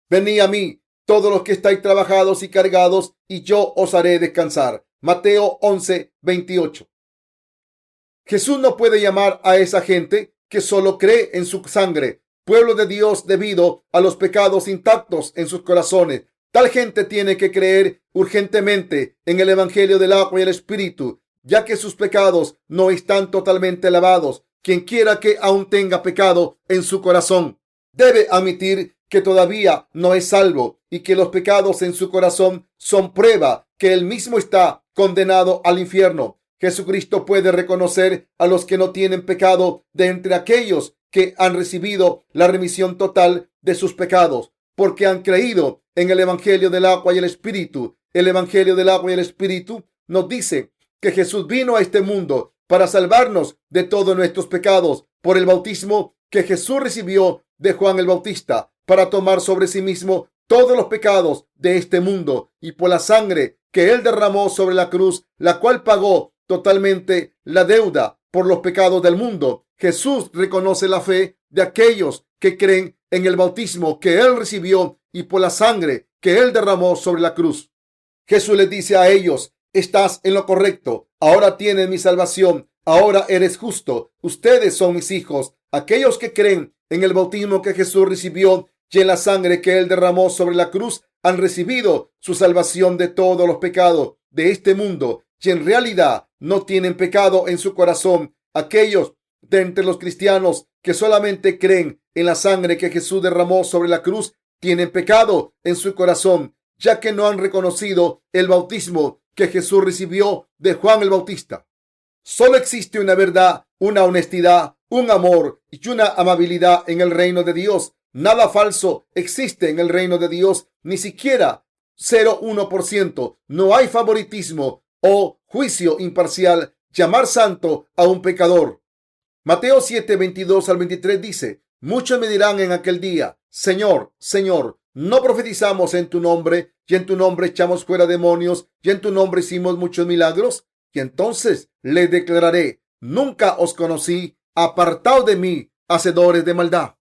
A: venid a mí todos los que estáis trabajados y cargados, y yo os haré descansar. Mateo 11:28. Jesús no puede llamar a esa gente que solo cree en su sangre pueblo de Dios debido a los pecados intactos en sus corazones. Tal gente tiene que creer urgentemente en el Evangelio del agua y el Espíritu, ya que sus pecados no están totalmente lavados. Quien quiera que aún tenga pecado en su corazón debe admitir que todavía no es salvo y que los pecados en su corazón son prueba que él mismo está condenado al infierno. Jesucristo puede reconocer a los que no tienen pecado de entre aquellos que han recibido la remisión total de sus pecados, porque han creído en el Evangelio del agua y el Espíritu. El Evangelio del agua y el Espíritu nos dice que Jesús vino a este mundo para salvarnos de todos nuestros pecados por el bautismo que Jesús recibió de Juan el Bautista, para tomar sobre sí mismo todos los pecados de este mundo, y por la sangre que él derramó sobre la cruz, la cual pagó totalmente la deuda por los pecados del mundo. Jesús reconoce la fe de aquellos que creen en el bautismo que él recibió y por la sangre que él derramó sobre la cruz. Jesús les dice a ellos: estás en lo correcto, ahora tienes mi salvación, ahora eres justo, ustedes son mis hijos. Aquellos que creen en el bautismo que Jesús recibió y en la sangre que él derramó sobre la cruz han recibido su salvación de todos los pecados de este mundo y en realidad no tienen pecado en su corazón. Aquellos de entre los cristianos que solamente creen en la sangre que Jesús derramó sobre la cruz tienen pecado en su corazón, ya que no han reconocido el bautismo que Jesús recibió de Juan el Bautista. Solo existe una verdad, una honestidad, un amor y una amabilidad en el reino de Dios. Nada falso existe en el reino de Dios, ni siquiera 0,1%. No hay favoritismo o juicio imparcial. Llamar santo a un pecador. Mateo 7:22-23 dice: muchos me dirán en aquel día: Señor, Señor, ¿no profetizamos en tu nombre, y en tu nombre echamos fuera demonios, y en tu nombre hicimos muchos milagros? Y entonces les declararé: nunca os conocí, apartaos de mí, hacedores de maldad.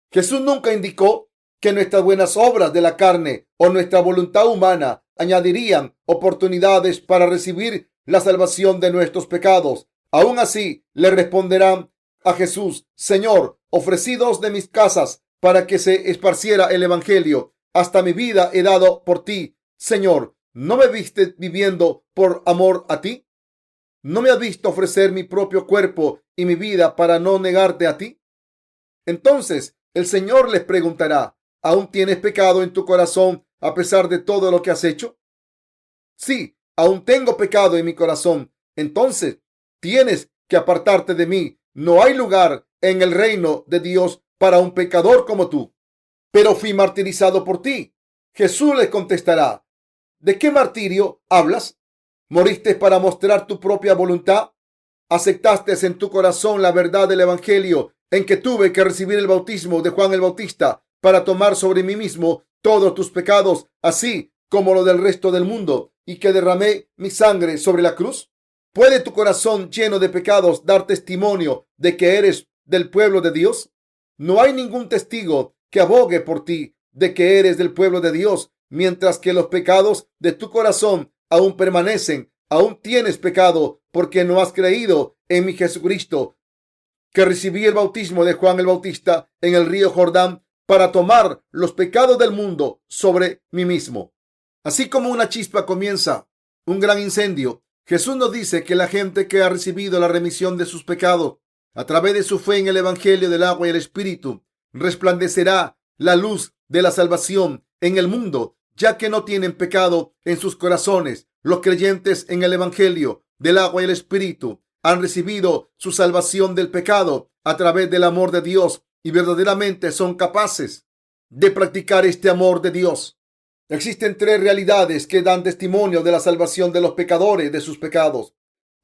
A: Jesús nunca indicó que nuestras buenas obras de la carne o nuestra voluntad humana añadirían oportunidades para recibir la salvación de nuestros pecados. Aún así, le responderán a Jesús: Señor, ofrecí 2 de mis casas para que se esparciera el evangelio. Hasta mi vida he dado por ti. Señor, ¿no me viste viviendo por amor a ti? ¿No me has visto ofrecer mi propio cuerpo y mi vida para no negarte a ti? Entonces el Señor les preguntará: ¿aún tienes pecado en tu corazón a pesar de todo lo que has hecho? Sí, aún tengo pecado en mi corazón. Entonces tienes que apartarte de mí. No hay lugar en el reino de Dios para un pecador como tú. Pero fui martirizado por ti. Jesús les contestará: ¿de qué martirio hablas? ¿Moriste para mostrar tu propia voluntad? ¿Aceptaste en tu corazón la verdad del evangelio en que tuve que recibir el bautismo de Juan el Bautista para tomar sobre mí mismo todos tus pecados, así como lo del resto del mundo, y que derramé mi sangre sobre la cruz? ¿Puede tu corazón lleno de pecados dar testimonio de que eres del pueblo de Dios? No hay ningún testigo que abogue por ti de que eres del pueblo de Dios, mientras que los pecados de tu corazón aún permanecen. Aún tienes pecado porque no has creído en mi Jesucristo, que recibí el bautismo de Juan el Bautista en el río Jordán para tomar los pecados del mundo sobre mí mismo. Así como una chispa comienza un gran incendio, Jesús nos dice que la gente que ha recibido la remisión de sus pecados a través de su fe en el Evangelio del agua y el Espíritu, resplandecerá la luz de la salvación en el mundo, ya que no tienen pecado en sus corazones. Los creyentes en el Evangelio del agua y el Espíritu han recibido su salvación del pecado a través del amor de Dios y verdaderamente son capaces de practicar este amor de Dios. Existen tres realidades que dan testimonio de la salvación de los pecadores de sus pecados.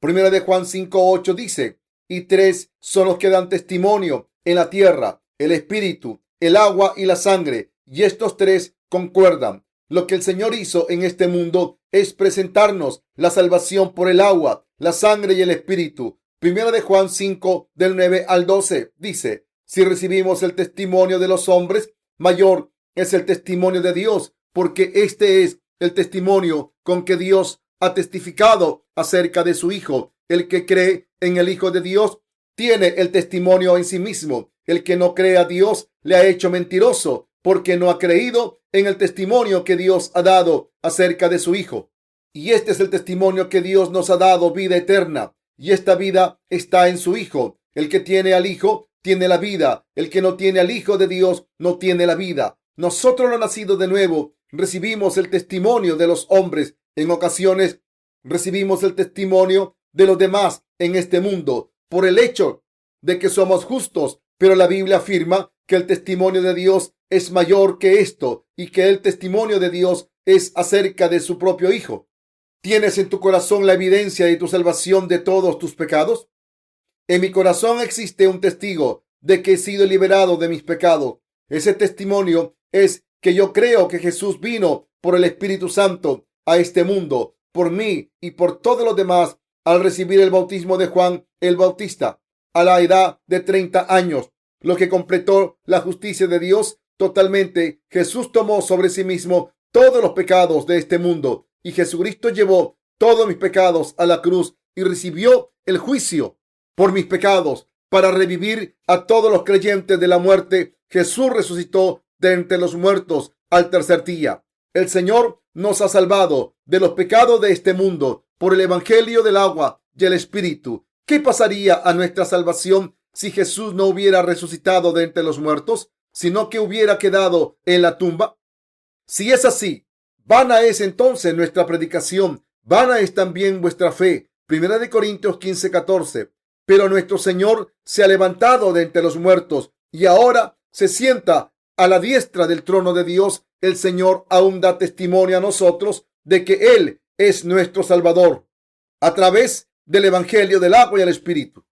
A: Primera de Juan 5:8 dice: y tres son los que dan testimonio en la tierra, el espíritu, el agua y la sangre, y estos tres concuerdan. Lo que el Señor hizo en este mundo es presentarnos la salvación por el agua, la sangre y el espíritu. Primera de Juan 5, del 9 al 12 dice: si recibimos el testimonio de los hombres, mayor es el testimonio de Dios, porque este es el testimonio con que Dios ha testificado acerca de su Hijo. El que cree en el Hijo de Dios tiene el testimonio en sí mismo. El que no cree a Dios le ha hecho mentiroso, porque no ha creído en el testimonio que Dios ha dado acerca de su Hijo. Y este es el testimonio que Dios nos ha dado, vida eterna, y esta vida está en su Hijo. El que tiene al Hijo tiene la vida. El que no tiene al Hijo de Dios no tiene la vida. Nosotros, los nacidos de nuevo, recibimos el testimonio de los hombres. En ocasiones recibimos el testimonio de los demás en este mundo por el hecho de que somos justos, pero la Biblia afirma que el testimonio de Dios es mayor que esto y que el testimonio de Dios es acerca de su propio Hijo. ¿Tienes en tu corazón la evidencia de tu salvación de todos tus pecados? En mi corazón existe un testigo de que he sido liberado de mis pecados. Ese testimonio es que yo creo que Jesús vino por el Espíritu Santo a este mundo, por mí y por todos los demás, al recibir el bautismo de Juan el Bautista a la edad de 30 años, lo que completó la justicia de Dios totalmente. Jesús tomó sobre sí mismo todos los pecados de este mundo y Jesucristo llevó todos mis pecados a la cruz y recibió el juicio por mis pecados para revivir a todos los creyentes de la muerte. Jesús resucitó de entre los muertos al tercer día. El Señor nos ha salvado de los pecados de este mundo por el Evangelio del agua y el Espíritu. ¿Qué pasaría a nuestra salvación si Jesús no hubiera resucitado de entre los muertos, sino que hubiera quedado en la tumba? Si es así, vana es entonces nuestra predicación, vana es también vuestra fe. Primera de Corintios 15:14. Pero nuestro Señor se ha levantado de entre los muertos y ahora se sienta a la diestra del trono de Dios. El Señor aún da testimonio a nosotros de que Él es nuestro Salvador a través del Evangelio del agua y el Espíritu.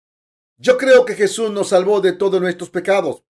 A: Yo creo que Jesús nos salvó de todos nuestros pecados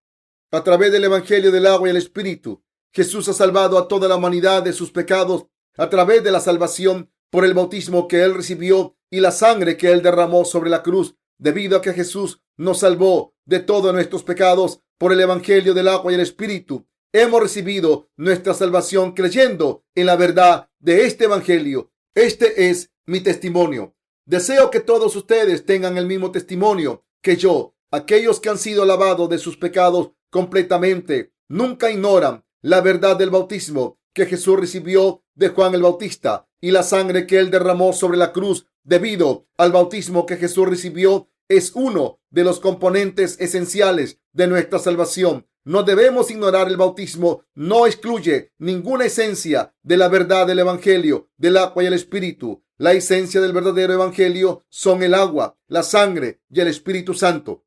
A: a través del Evangelio del agua y el Espíritu. Jesús ha salvado a toda la humanidad de sus pecados a través de la salvación por el bautismo que Él recibió y la sangre que Él derramó sobre la cruz. Debido a que Jesús nos salvó de todos nuestros pecados por el Evangelio del agua y el Espíritu, hemos recibido nuestra salvación creyendo en la verdad de este Evangelio. Este es mi testimonio. Deseo que todos ustedes tengan el mismo testimonio que yo. Aquellos que han sido lavados de sus pecados completamente nunca ignoran la verdad del bautismo que Jesús recibió de Juan el Bautista y la sangre que Él derramó sobre la cruz. Debido al bautismo que Jesús recibió, es uno de los componentes esenciales de nuestra salvación. No debemos ignorar el bautismo. No excluye ninguna esencia de la verdad del Evangelio del agua y el Espíritu. La esencia del verdadero Evangelio son el agua, la sangre y el Espíritu Santo.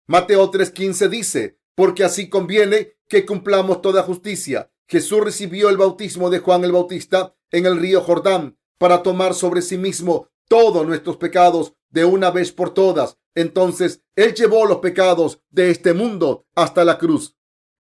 A: Mateo 3:15 dice: porque así conviene que cumplamos toda justicia. Jesús recibió el bautismo de Juan el Bautista en el río Jordán para tomar sobre sí mismo todos nuestros pecados de una vez por todas. Entonces, Él llevó los pecados de este mundo hasta la cruz.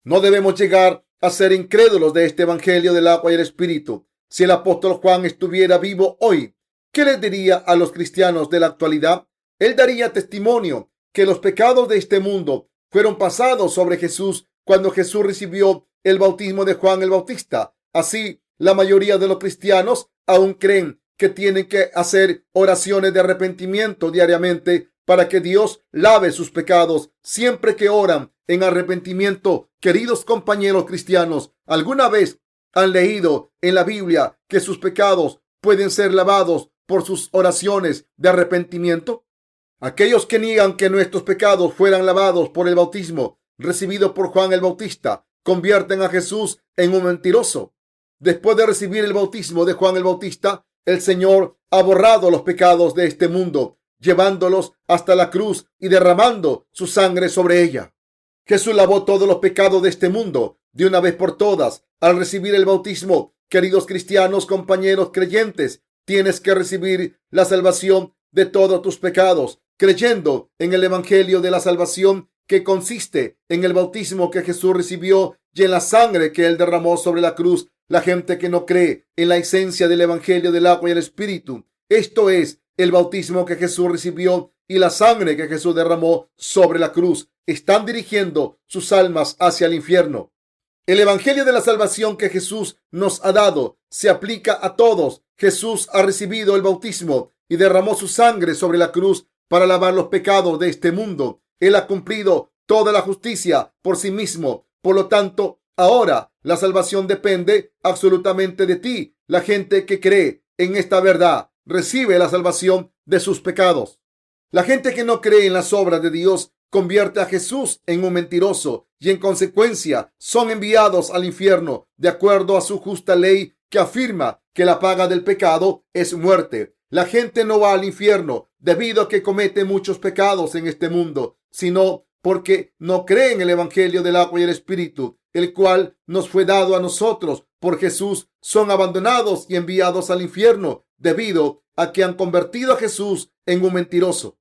A: No debemos llegar a ser incrédulos de este Evangelio del agua y el Espíritu. Si el apóstol Juan estuviera vivo hoy, ¿qué les diría a los cristianos de la actualidad? Él daría testimonio que los pecados de este mundo fueron pasados sobre Jesús cuando Jesús recibió el bautismo de Juan el Bautista. Así, la mayoría de los cristianos aún creen que tienen que hacer oraciones de arrepentimiento diariamente para que Dios lave sus pecados. Siempre que oran en arrepentimiento, queridos compañeros cristianos, ¿alguna vez han leído en la Biblia que sus pecados pueden ser lavados por sus oraciones de arrepentimiento? Aquellos que niegan que nuestros pecados fueran lavados por el bautismo recibido por Juan el Bautista convierten a Jesús en un mentiroso. Después de recibir el bautismo de Juan el Bautista, el Señor ha borrado los pecados de este mundo, llevándolos hasta la cruz y derramando su sangre sobre ella. Jesús lavó todos los pecados de este mundo de una vez por todas al recibir el bautismo. Queridos cristianos, compañeros creyentes, tienes que recibir la salvación de todos tus pecados, creyendo en el Evangelio de la salvación, que consiste en el bautismo que Jesús recibió y en la sangre que Él derramó sobre la cruz. La gente que no cree en la esencia del Evangelio del agua y el Espíritu, esto es, el bautismo que Jesús recibió y la sangre que Jesús derramó sobre la cruz, están dirigiendo sus almas hacia el infierno. El Evangelio de la salvación que Jesús nos ha dado se aplica a todos. Jesús ha recibido el bautismo y derramó su sangre sobre la cruz para lavar los pecados de este mundo. Él ha cumplido toda la justicia por sí mismo. Por lo tanto, ahora la salvación depende absolutamente de ti. La gente que cree en esta verdad recibe la salvación de sus pecados. La gente que no cree en las obras de Dios convierte a Jesús en un mentiroso y en consecuencia son enviados al infierno de acuerdo a su justa ley que afirma que la paga del pecado es muerte. La gente no va al infierno debido a que comete muchos pecados en este mundo, sino porque no cree en el Evangelio del agua y el Espíritu, el cual nos fue dado a nosotros por Jesús. Son abandonados y enviados al infierno debido a que han convertido a Jesús en un mentiroso.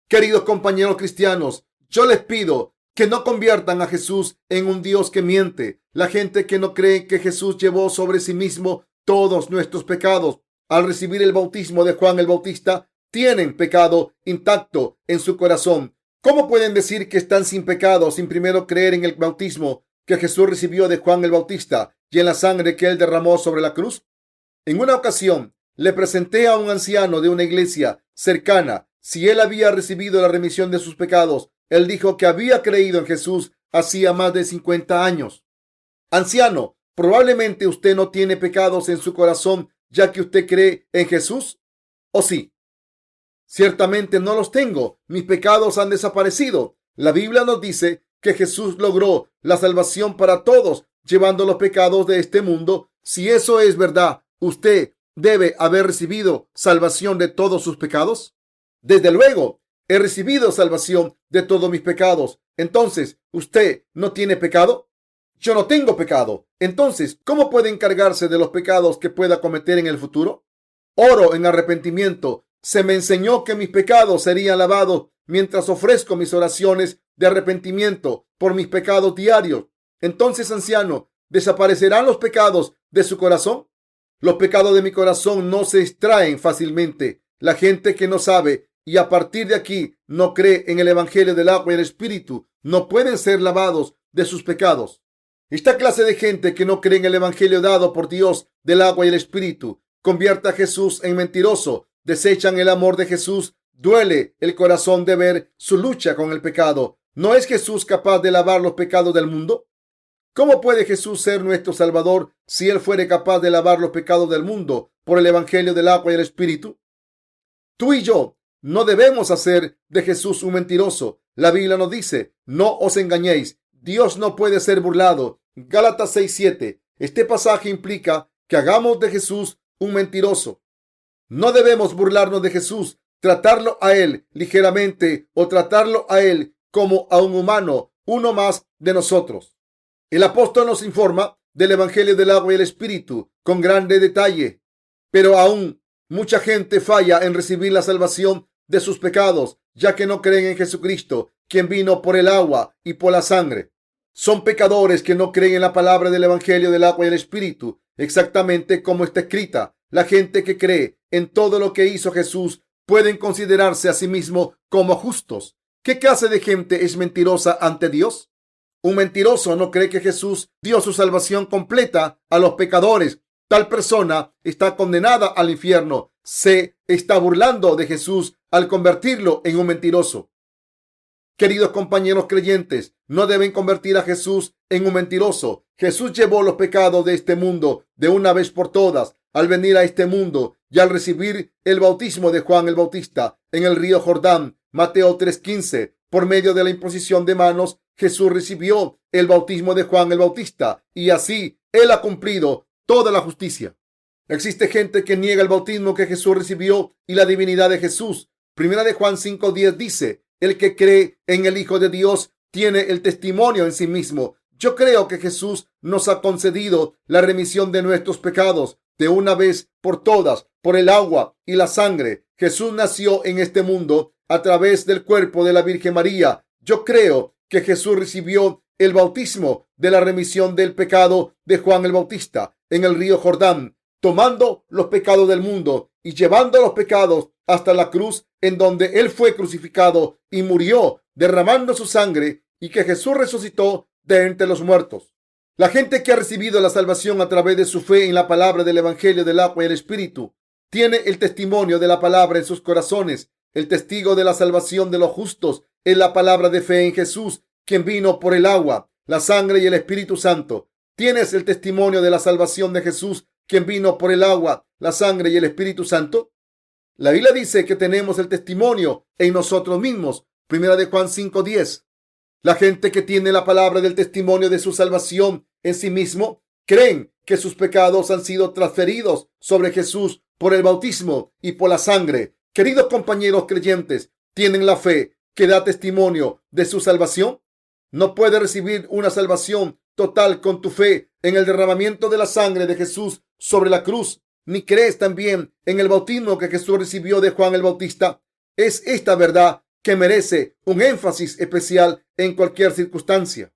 A: Queridos compañeros cristianos, yo les pido que no conviertan a Jesús en un Dios que miente. La gente que no cree que Jesús llevó sobre sí mismo todos nuestros pecados al recibir el bautismo de Juan el Bautista, tienen pecado intacto en su corazón. ¿Cómo pueden decir que están sin pecado sin primero creer en el bautismo que Jesús recibió de Juan el Bautista y en la sangre que él derramó sobre la cruz? En una ocasión le presenté a un anciano de una iglesia cercana si él había recibido la remisión de sus pecados. Él dijo que había creído en Jesús hacía más de 50 años. Anciano, probablemente usted no tiene pecados en su corazón ya que usted cree en Jesús. ¿O sí? Ciertamente no los tengo. Mis pecados han desaparecido. La Biblia nos dice que Jesús logró la salvación para todos, llevando los pecados de este mundo. Si eso es verdad, ¿usted debe haber recibido salvación de todos sus pecados? Desde luego, he recibido salvación de todos mis pecados. Entonces, ¿usted no tiene pecado? Yo no tengo pecado. Entonces, ¿cómo puede encargarse de los pecados que pueda cometer en el futuro? Oro en arrepentimiento. Se me enseñó que mis pecados serían lavados mientras ofrezco mis oraciones de arrepentimiento por mis pecados diarios. Entonces, anciano, ¿desaparecerán los pecados de su corazón? Los pecados de mi corazón no se extraen fácilmente. La gente que no sabe y a partir de aquí no cree en el Evangelio del agua y el Espíritu no pueden ser lavados de sus pecados. Esta clase de gente que no cree en el Evangelio dado por Dios del agua y el Espíritu convierte a Jesús en mentiroso. Desechan el amor de Jesús. Duele el corazón de ver su lucha con el pecado. ¿No es Jesús capaz de lavar los pecados del mundo? ¿Cómo puede Jesús ser nuestro Salvador si Él fuere capaz de lavar los pecados del mundo por el Evangelio del agua y el Espíritu? Tú y yo no debemos hacer de Jesús un mentiroso. La Biblia nos dice, no os engañéis. Dios no puede ser burlado. Gálatas 6:7. Este pasaje implica que hagamos de Jesús un mentiroso. No debemos burlarnos de Jesús, tratarlo a Él ligeramente o tratarlo a Él como a un humano, uno más de nosotros. El apóstol nos informa del Evangelio del agua y el Espíritu con grande detalle, pero aún mucha gente falla en recibir la salvación de sus pecados, ya que no creen en Jesucristo, quien vino por el agua y por la sangre. Son pecadores que no creen en la palabra del Evangelio del agua y el Espíritu, exactamente como está escrita. La gente que cree en todo lo que hizo Jesús pueden considerarse a sí mismos como justos. ¿Qué clase de gente es mentirosa ante Dios? Un mentiroso no cree que Jesús dio su salvación completa a los pecadores. Tal persona está condenada al infierno. Se está burlando de Jesús al convertirlo en un mentiroso. Queridos compañeros creyentes, no deben convertir a Jesús en un mentiroso. Jesús llevó los pecados de este mundo de una vez por todas al venir a este mundo y al recibir el bautismo de Juan el Bautista en el río Jordán. Mateo 3:15. Por medio de la imposición de manos, Jesús recibió el bautismo de Juan el Bautista y así él ha cumplido toda la justicia. Existe gente que niega el bautismo que Jesús recibió y la divinidad de Jesús. Primera de Juan 5:10 dice: el que cree en el Hijo de Dios tiene el testimonio en sí mismo. Yo creo que Jesús nos ha concedido la remisión de nuestros pecados de una vez por todas por el agua y la sangre. Jesús nació en este mundo a través del cuerpo de la Virgen María. Yo creo que Jesús recibió el bautismo de la remisión del pecado de Juan el Bautista en el río Jordán, tomando los pecados del mundo y llevando los pecados hasta la cruz, en donde él fue crucificado y murió derramando su sangre, y que Jesús resucitó de entre los muertos. La gente que ha recibido la salvación a través de su fe en la palabra del Evangelio del agua y el Espíritu tiene el testimonio de la palabra en sus corazones. El testigo de la salvación de los justos es la palabra de fe en Jesús, quien vino por el agua, la sangre y el Espíritu Santo. ¿Tienes el testimonio de la salvación de Jesús, quien vino por el agua, la sangre y el Espíritu Santo? La Biblia dice que tenemos el testimonio en nosotros mismos. Primera de Juan 5:10. La gente que tiene la palabra del testimonio de su salvación en sí mismo creen que sus pecados han sido transferidos sobre Jesús por el bautismo y por la sangre. Queridos compañeros creyentes, ¿tienen la fe que da testimonio de su salvación? No puedes recibir una salvación total con tu fe en el derramamiento de la sangre de Jesús sobre la cruz, ni crees también en el bautismo que Jesús recibió de Juan el Bautista. Es esta verdad que merece un énfasis especial en cualquier circunstancia.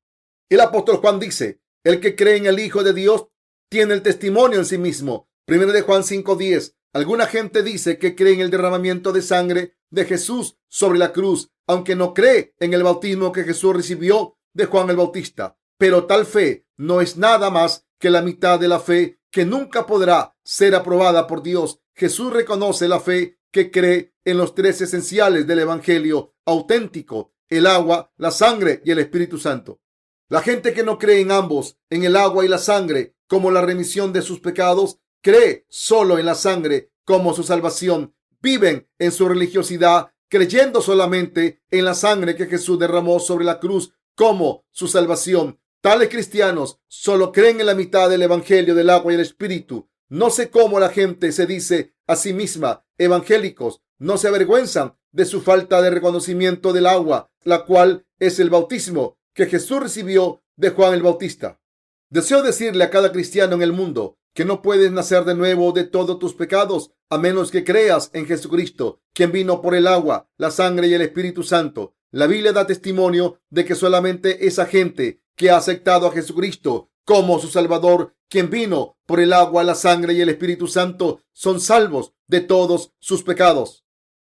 A: El apóstol Juan dice: el que cree en el Hijo de Dios tiene el testimonio en sí mismo. Primero de Juan 5:10. Alguna gente dice que cree en el derramamiento de sangre de Jesús sobre la cruz, aunque no cree en el bautismo que Jesús recibió de Juan el Bautista. Pero tal fe no es nada más que la mitad de la fe que nunca podrá ser aprobada por Dios. Jesús reconoce la fe que cree en los tres esenciales del Evangelio auténtico: el agua, la sangre y el Espíritu Santo. La gente que no cree en ambos, en el agua y la sangre como la remisión de sus pecados, cree solo en la sangre como su salvación. Viven en su religiosidad creyendo solamente en la sangre que Jesús derramó sobre la cruz como su salvación. Tales cristianos solo creen en la mitad del Evangelio del agua y el Espíritu. No sé cómo la gente se dice a sí misma evangélicos. No se avergüenzan de su falta de reconocimiento del agua, la cual es el bautismo que Jesús recibió de Juan el Bautista. Deseo decirle a cada cristiano en el mundo que no puedes nacer de nuevo de todos tus pecados a menos que creas en Jesucristo, quien vino por el agua, la sangre y el Espíritu Santo. La Biblia da testimonio de que solamente esa gente que ha aceptado a Jesucristo como su Salvador, quien vino por el agua, la sangre y el Espíritu Santo, son salvos de todos sus pecados.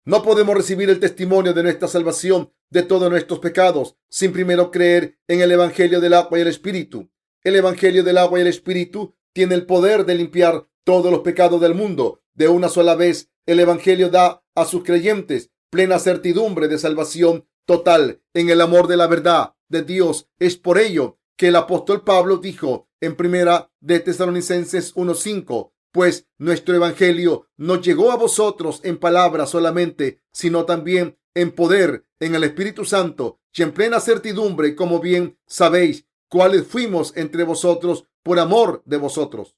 A: No podemos recibir el testimonio de nuestra salvación de todos nuestros pecados sin primero creer en el Evangelio del agua y el Espíritu. El Evangelio del agua y el Espíritu tiene el poder de limpiar todos los pecados del mundo de una sola vez. El Evangelio da a sus creyentes plena certidumbre de salvación total en el amor de la verdad de Dios. Es por ello que el apóstol Pablo dijo en Primera de Tesalonicenses 1:5: pues nuestro evangelio no llegó a vosotros en palabra solamente, sino también en poder, en el Espíritu Santo y en plena certidumbre, como bien sabéis cuáles fuimos entre vosotros por amor de vosotros.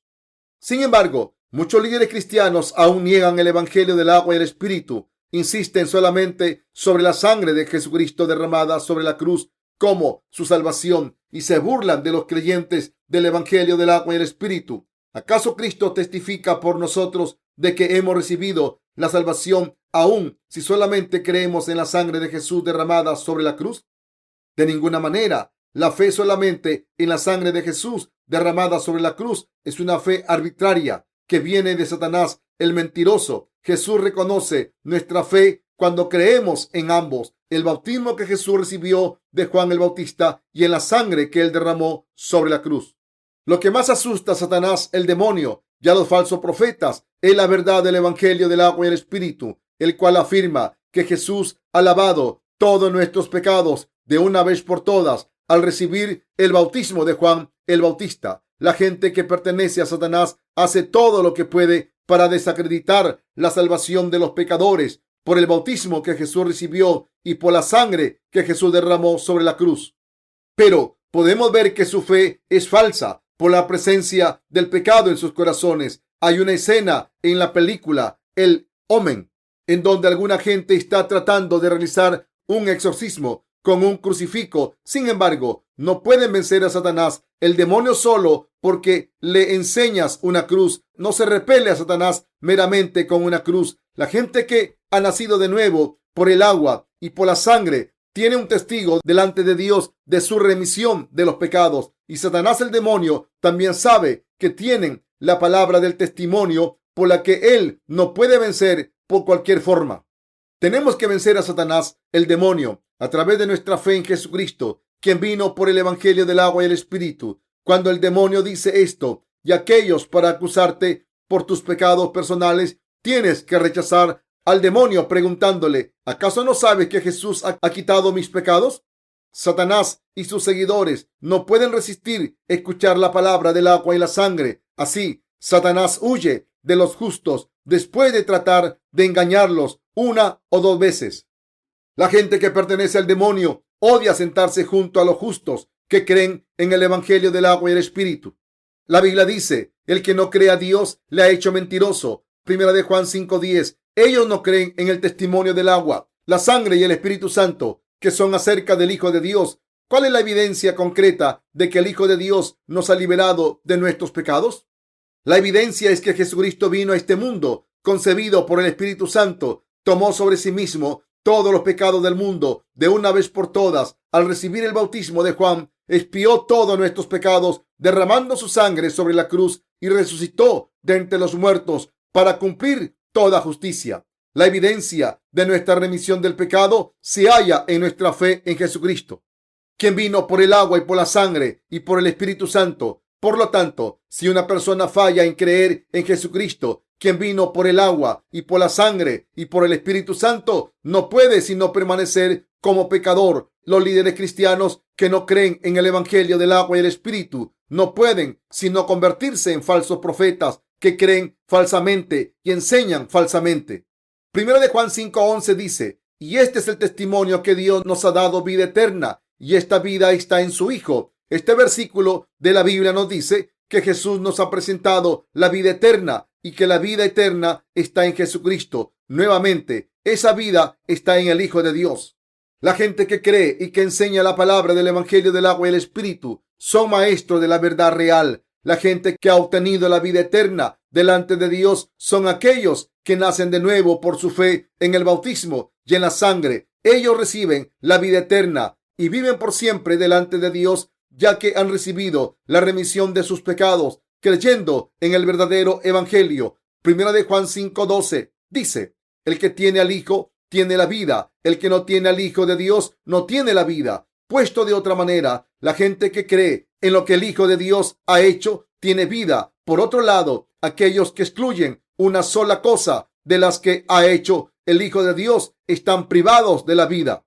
A: Sin embargo, muchos líderes cristianos aún niegan el evangelio del agua y el Espíritu. Insisten solamente sobre la sangre de Jesucristo derramada sobre la cruz como su salvación y se burlan de los creyentes del evangelio del agua y el Espíritu. ¿Acaso Cristo testifica por nosotros de que hemos recibido la salvación aún si solamente creemos en la sangre de Jesús derramada sobre la cruz? De ninguna manera. La fe solamente en la sangre de Jesús derramada sobre la cruz es una fe arbitraria que viene de Satanás, el mentiroso. Jesús reconoce nuestra fe cuando creemos en ambos: el bautismo que Jesús recibió de Juan el Bautista y en la sangre que él derramó sobre la cruz. Lo que más asusta a Satanás, el demonio y a los falsos profetas es la verdad del evangelio del agua y el Espíritu, el cual afirma que Jesús ha lavado todos nuestros pecados de una vez por todas al recibir el bautismo de Juan el Bautista. La gente que pertenece a Satanás hace todo lo que puede para desacreditar la salvación de los pecadores por el bautismo que Jesús recibió y por la sangre que Jesús derramó sobre la cruz. Pero podemos ver que su fe es falsa por la presencia del pecado en sus corazones. Hay una escena en la película El Omen en donde alguna gente está tratando de realizar un exorcismo con un crucifijo. Sin embargo, no pueden vencer a Satanás. El demonio solo porque le enseñas una cruz no se repele a Satanás meramente con una cruz. La gente que ha nacido de nuevo por el agua y por la sangre tiene un testigo delante de Dios de su remisión de los pecados. Y Satanás, el demonio, también sabe que tienen la palabra del testimonio por la que él no puede vencer por cualquier forma. Tenemos que vencer a Satanás, el demonio, a través de nuestra fe en Jesucristo, quien vino por el evangelio del agua y el espíritu. Cuando el demonio dice esto y aquellos para acusarte por tus pecados personales, tienes que rechazar al demonio preguntándole: ¿acaso no sabes que Jesús ha quitado mis pecados? Satanás y sus seguidores no pueden resistir escuchar la palabra del agua y la sangre. Así, Satanás huye de los justos después de tratar de engañarlos una o dos veces. La gente que pertenece al demonio odia sentarse junto a los justos que creen en el evangelio del agua y el espíritu. La Biblia dice: el que no cree a Dios le ha hecho mentiroso. Primera de Juan 5:10. Ellos no creen en el testimonio del agua, la sangre y el Espíritu Santo, que son acerca del Hijo de Dios. ¿Cuál es la evidencia concreta de que el Hijo de Dios nos ha liberado de nuestros pecados? La evidencia es que Jesucristo vino a este mundo, concebido por el Espíritu Santo, tomó sobre sí mismo todos los pecados del mundo de una vez por todas. Al recibir el bautismo de Juan, expió todos nuestros pecados, derramando su sangre sobre la cruz, y resucitó de entre los muertos para cumplir toda justicia. La evidencia de nuestra remisión del pecado se halla en nuestra fe en Jesucristo, quien vino por el agua y por la sangre y por el Espíritu Santo. Por lo tanto, si una persona falla en creer en Jesucristo, quien vino por el agua y por la sangre y por el Espíritu Santo, no puede sino permanecer como pecador. Los líderes cristianos que no creen en el evangelio del agua y el Espíritu no pueden sino convertirse en falsos profetas que creen falsamente y enseñan falsamente. Primero de Juan 5:11 dice: y este es el testimonio que Dios nos ha dado, vida eterna, y esta vida está en su Hijo. Este versículo de la Biblia nos dice que Jesús nos ha presentado la vida eterna y que la vida eterna está en Jesucristo. Nuevamente, esa vida está en el Hijo de Dios. La gente que cree y que enseña la palabra del evangelio del agua y el espíritu son maestros de la verdad real. La gente que ha obtenido la vida eterna delante de Dios son aquellos que nacen de nuevo por su fe en el bautismo y en la sangre. Ellos reciben la vida eterna y viven por siempre delante de Dios, ya que han recibido la remisión de sus pecados creyendo en el verdadero evangelio. Primera de Juan 5:12 dice: el que tiene al Hijo tiene la vida. El que no tiene al Hijo de Dios no tiene la vida. Puesto de otra manera, la gente que cree en lo que el Hijo de Dios ha hecho tiene vida. Por otro lado, aquellos que excluyen una sola cosa de las que ha hecho el Hijo de Dios están privados de la vida.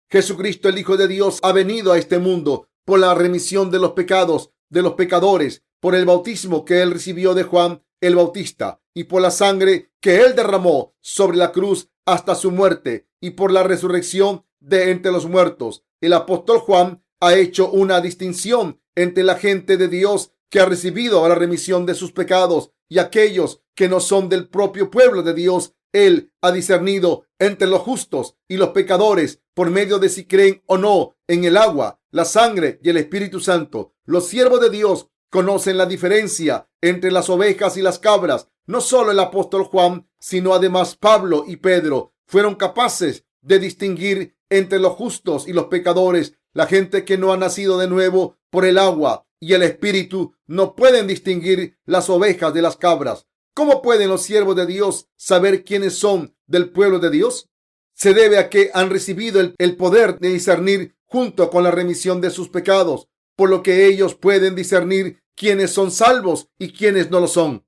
A: Jesucristo, el Hijo de Dios, ha venido a este mundo por la remisión de los pecados de los pecadores, por el bautismo que él recibió de Juan el Bautista y por la sangre que él derramó sobre la cruz hasta su muerte y por la resurrección de entre los muertos. El apóstol Juan ha hecho una distinción entre la gente de Dios que ha recibido la remisión de sus pecados y aquellos que no son del propio pueblo de Dios. Él ha discernido entre los justos y los pecadores por medio de si creen o no en el agua, la sangre y el Espíritu Santo. Los siervos de Dios conocen la diferencia entre las ovejas y las cabras. No solo el apóstol Juan, sino además Pablo y Pedro fueron capaces de distinguir entre los justos y los pecadores. La gente que no ha nacido de nuevo por el agua y el Espíritu no pueden distinguir las ovejas de las cabras. ¿Cómo pueden los siervos de Dios saber quiénes son del pueblo de Dios? Se debe a que han recibido el poder de discernir junto con la remisión de sus pecados, por lo que ellos pueden discernir quiénes son salvos y quiénes no lo son.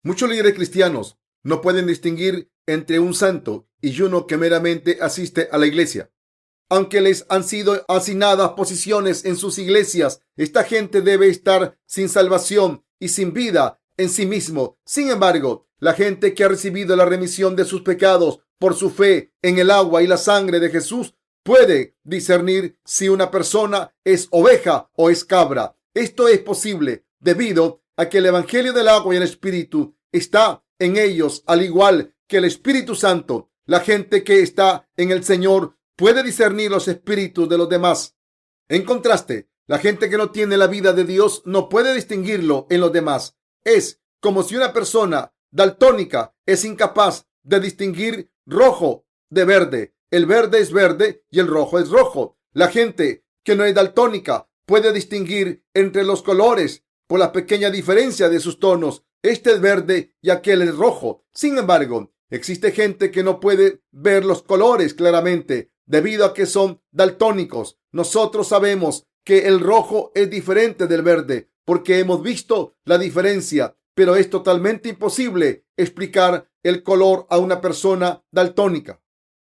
A: Muchos líderes cristianos no pueden distinguir entre un santo y uno que meramente asiste a la iglesia. aunque les han sido asignadas posiciones en sus iglesias. Esta gente debe estar sin salvación y sin vida en sí mismo. Sin embargo, la gente que ha recibido la remisión de sus pecados por su fe en el agua y la sangre de Jesús puede discernir si una persona es oveja o es cabra. Esto es posible debido a que el evangelio del agua y el espíritu está en ellos, al igual que el Espíritu Santo. La gente que está en el Señor puede discernir los espíritus de los demás. En contraste, la gente que no tiene la vida de Dios no puede distinguirlo en los demás. Es como si una persona daltónica es incapaz de distinguir rojo de verde. El verde es verde y el rojo es rojo. La gente que no es daltónica puede distinguir entre los colores por la pequeña diferencia de sus tonos. Este es verde y aquel es rojo. Sin embargo, existe gente que no puede ver los colores claramente debido a que son daltónicos. Nosotros sabemos que el rojo es diferente del verde porque hemos visto la diferencia, pero es totalmente imposible explicar el color a una persona daltónica.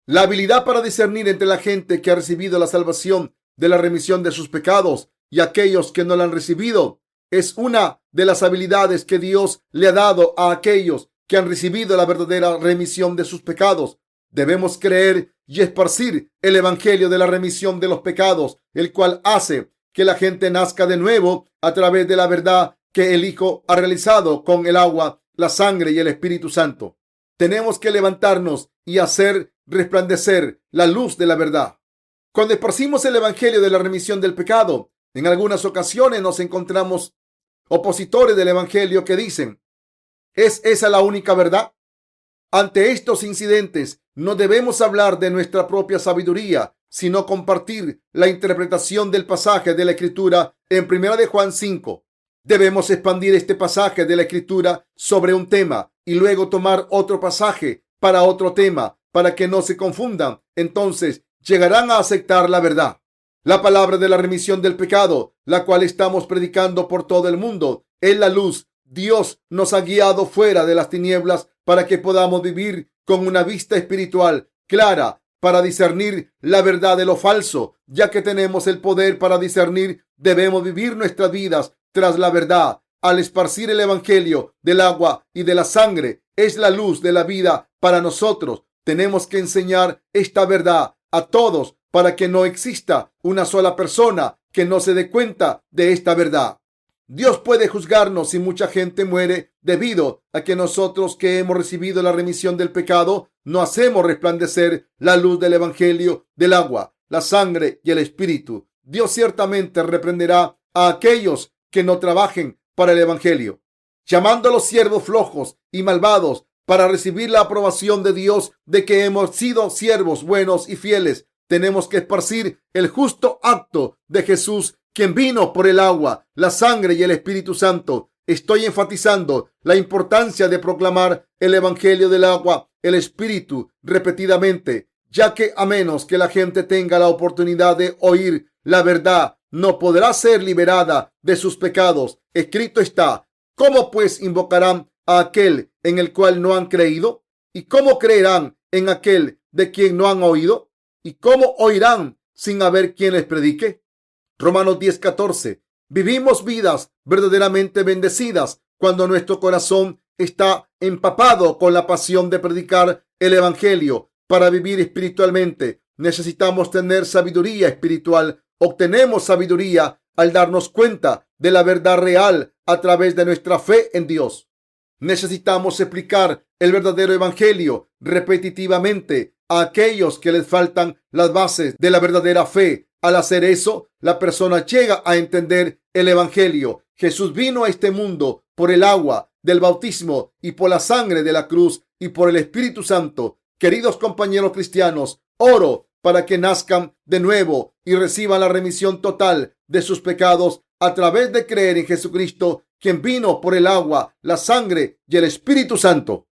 A: La habilidad para discernir entre la gente que ha recibido la salvación de la remisión de sus pecados y aquellos que no la han recibido es una de las habilidades que Dios le ha dado a aquellos que han recibido la verdadera remisión de sus pecados. Debemos creer y esparcir el evangelio de la remisión de los pecados, el cual hace que la gente nazca de nuevo a través de la verdad que el Hijo ha realizado con el agua, la sangre y el Espíritu Santo. Tenemos que levantarnos y hacer resplandecer la luz de la verdad. Cuando esparcimos el evangelio de la remisión del pecado, en algunas ocasiones nos encontramos opositores del evangelio que dicen: ¿es esa la única verdad? Ante estos incidentes, no debemos hablar de nuestra propia sabiduría, sino compartir la interpretación del pasaje de la Escritura en 1 de Juan 5. Debemos expandir este pasaje de la Escritura sobre un tema y luego tomar otro pasaje para otro tema para que no se confundan. Entonces llegarán a aceptar la verdad. La palabra de la remisión del pecado, la cual estamos predicando por todo el mundo, es la luz. Dios nos ha guiado fuera de las tinieblas para que podamos vivir con una vista espiritual clara para discernir la verdad de lo falso. Ya que tenemos el poder para discernir, debemos vivir nuestras vidas tras la verdad. Al esparcir el evangelio del agua y de la sangre, es la luz de la vida para nosotros. Tenemos que enseñar esta verdad a todos para que no exista una sola persona que no se dé cuenta de esta verdad. Dios puede juzgarnos si mucha gente muere debido a que nosotros que hemos recibido la remisión del pecado no hacemos resplandecer la luz del evangelio del agua, la sangre y el espíritu. Dios ciertamente reprenderá a aquellos que no trabajen para el evangelio, llamando a los siervos flojos y malvados para recibir la aprobación de Dios de que hemos sido siervos buenos y fieles. Tenemos que esparcir el justo acto de Jesús, quien vino por el agua, la sangre y el Espíritu Santo. Estoy enfatizando la importancia de proclamar el evangelio del agua, el Espíritu, repetidamente, ya que a menos que la gente tenga la oportunidad de oír la verdad, no podrá ser liberada de sus pecados. Escrito está: ¿cómo pues invocarán a aquel en el cual no han creído? ¿Y cómo creerán en aquel de quien no han oído? ¿Y cómo oirán sin haber quien les predique? Romanos 10:14. Vivimos vidas verdaderamente bendecidas cuando nuestro corazón está empapado con la pasión de predicar el evangelio. Para vivir espiritualmente necesitamos tener sabiduría espiritual. Obtenemos sabiduría al darnos cuenta de la verdad real a través de nuestra fe en Dios. Necesitamos explicar el verdadero evangelio repetitivamente a aquellos que les faltan las bases de la verdadera fe. Al hacer eso, la persona llega a entender el evangelio. Jesús vino a este mundo por el agua del bautismo y por la sangre de la cruz y por el Espíritu Santo. Queridos compañeros cristianos, oro para que nazcan de nuevo y reciban la remisión total de sus pecados a través de creer en Jesucristo, quien vino por el agua, la sangre y el Espíritu Santo.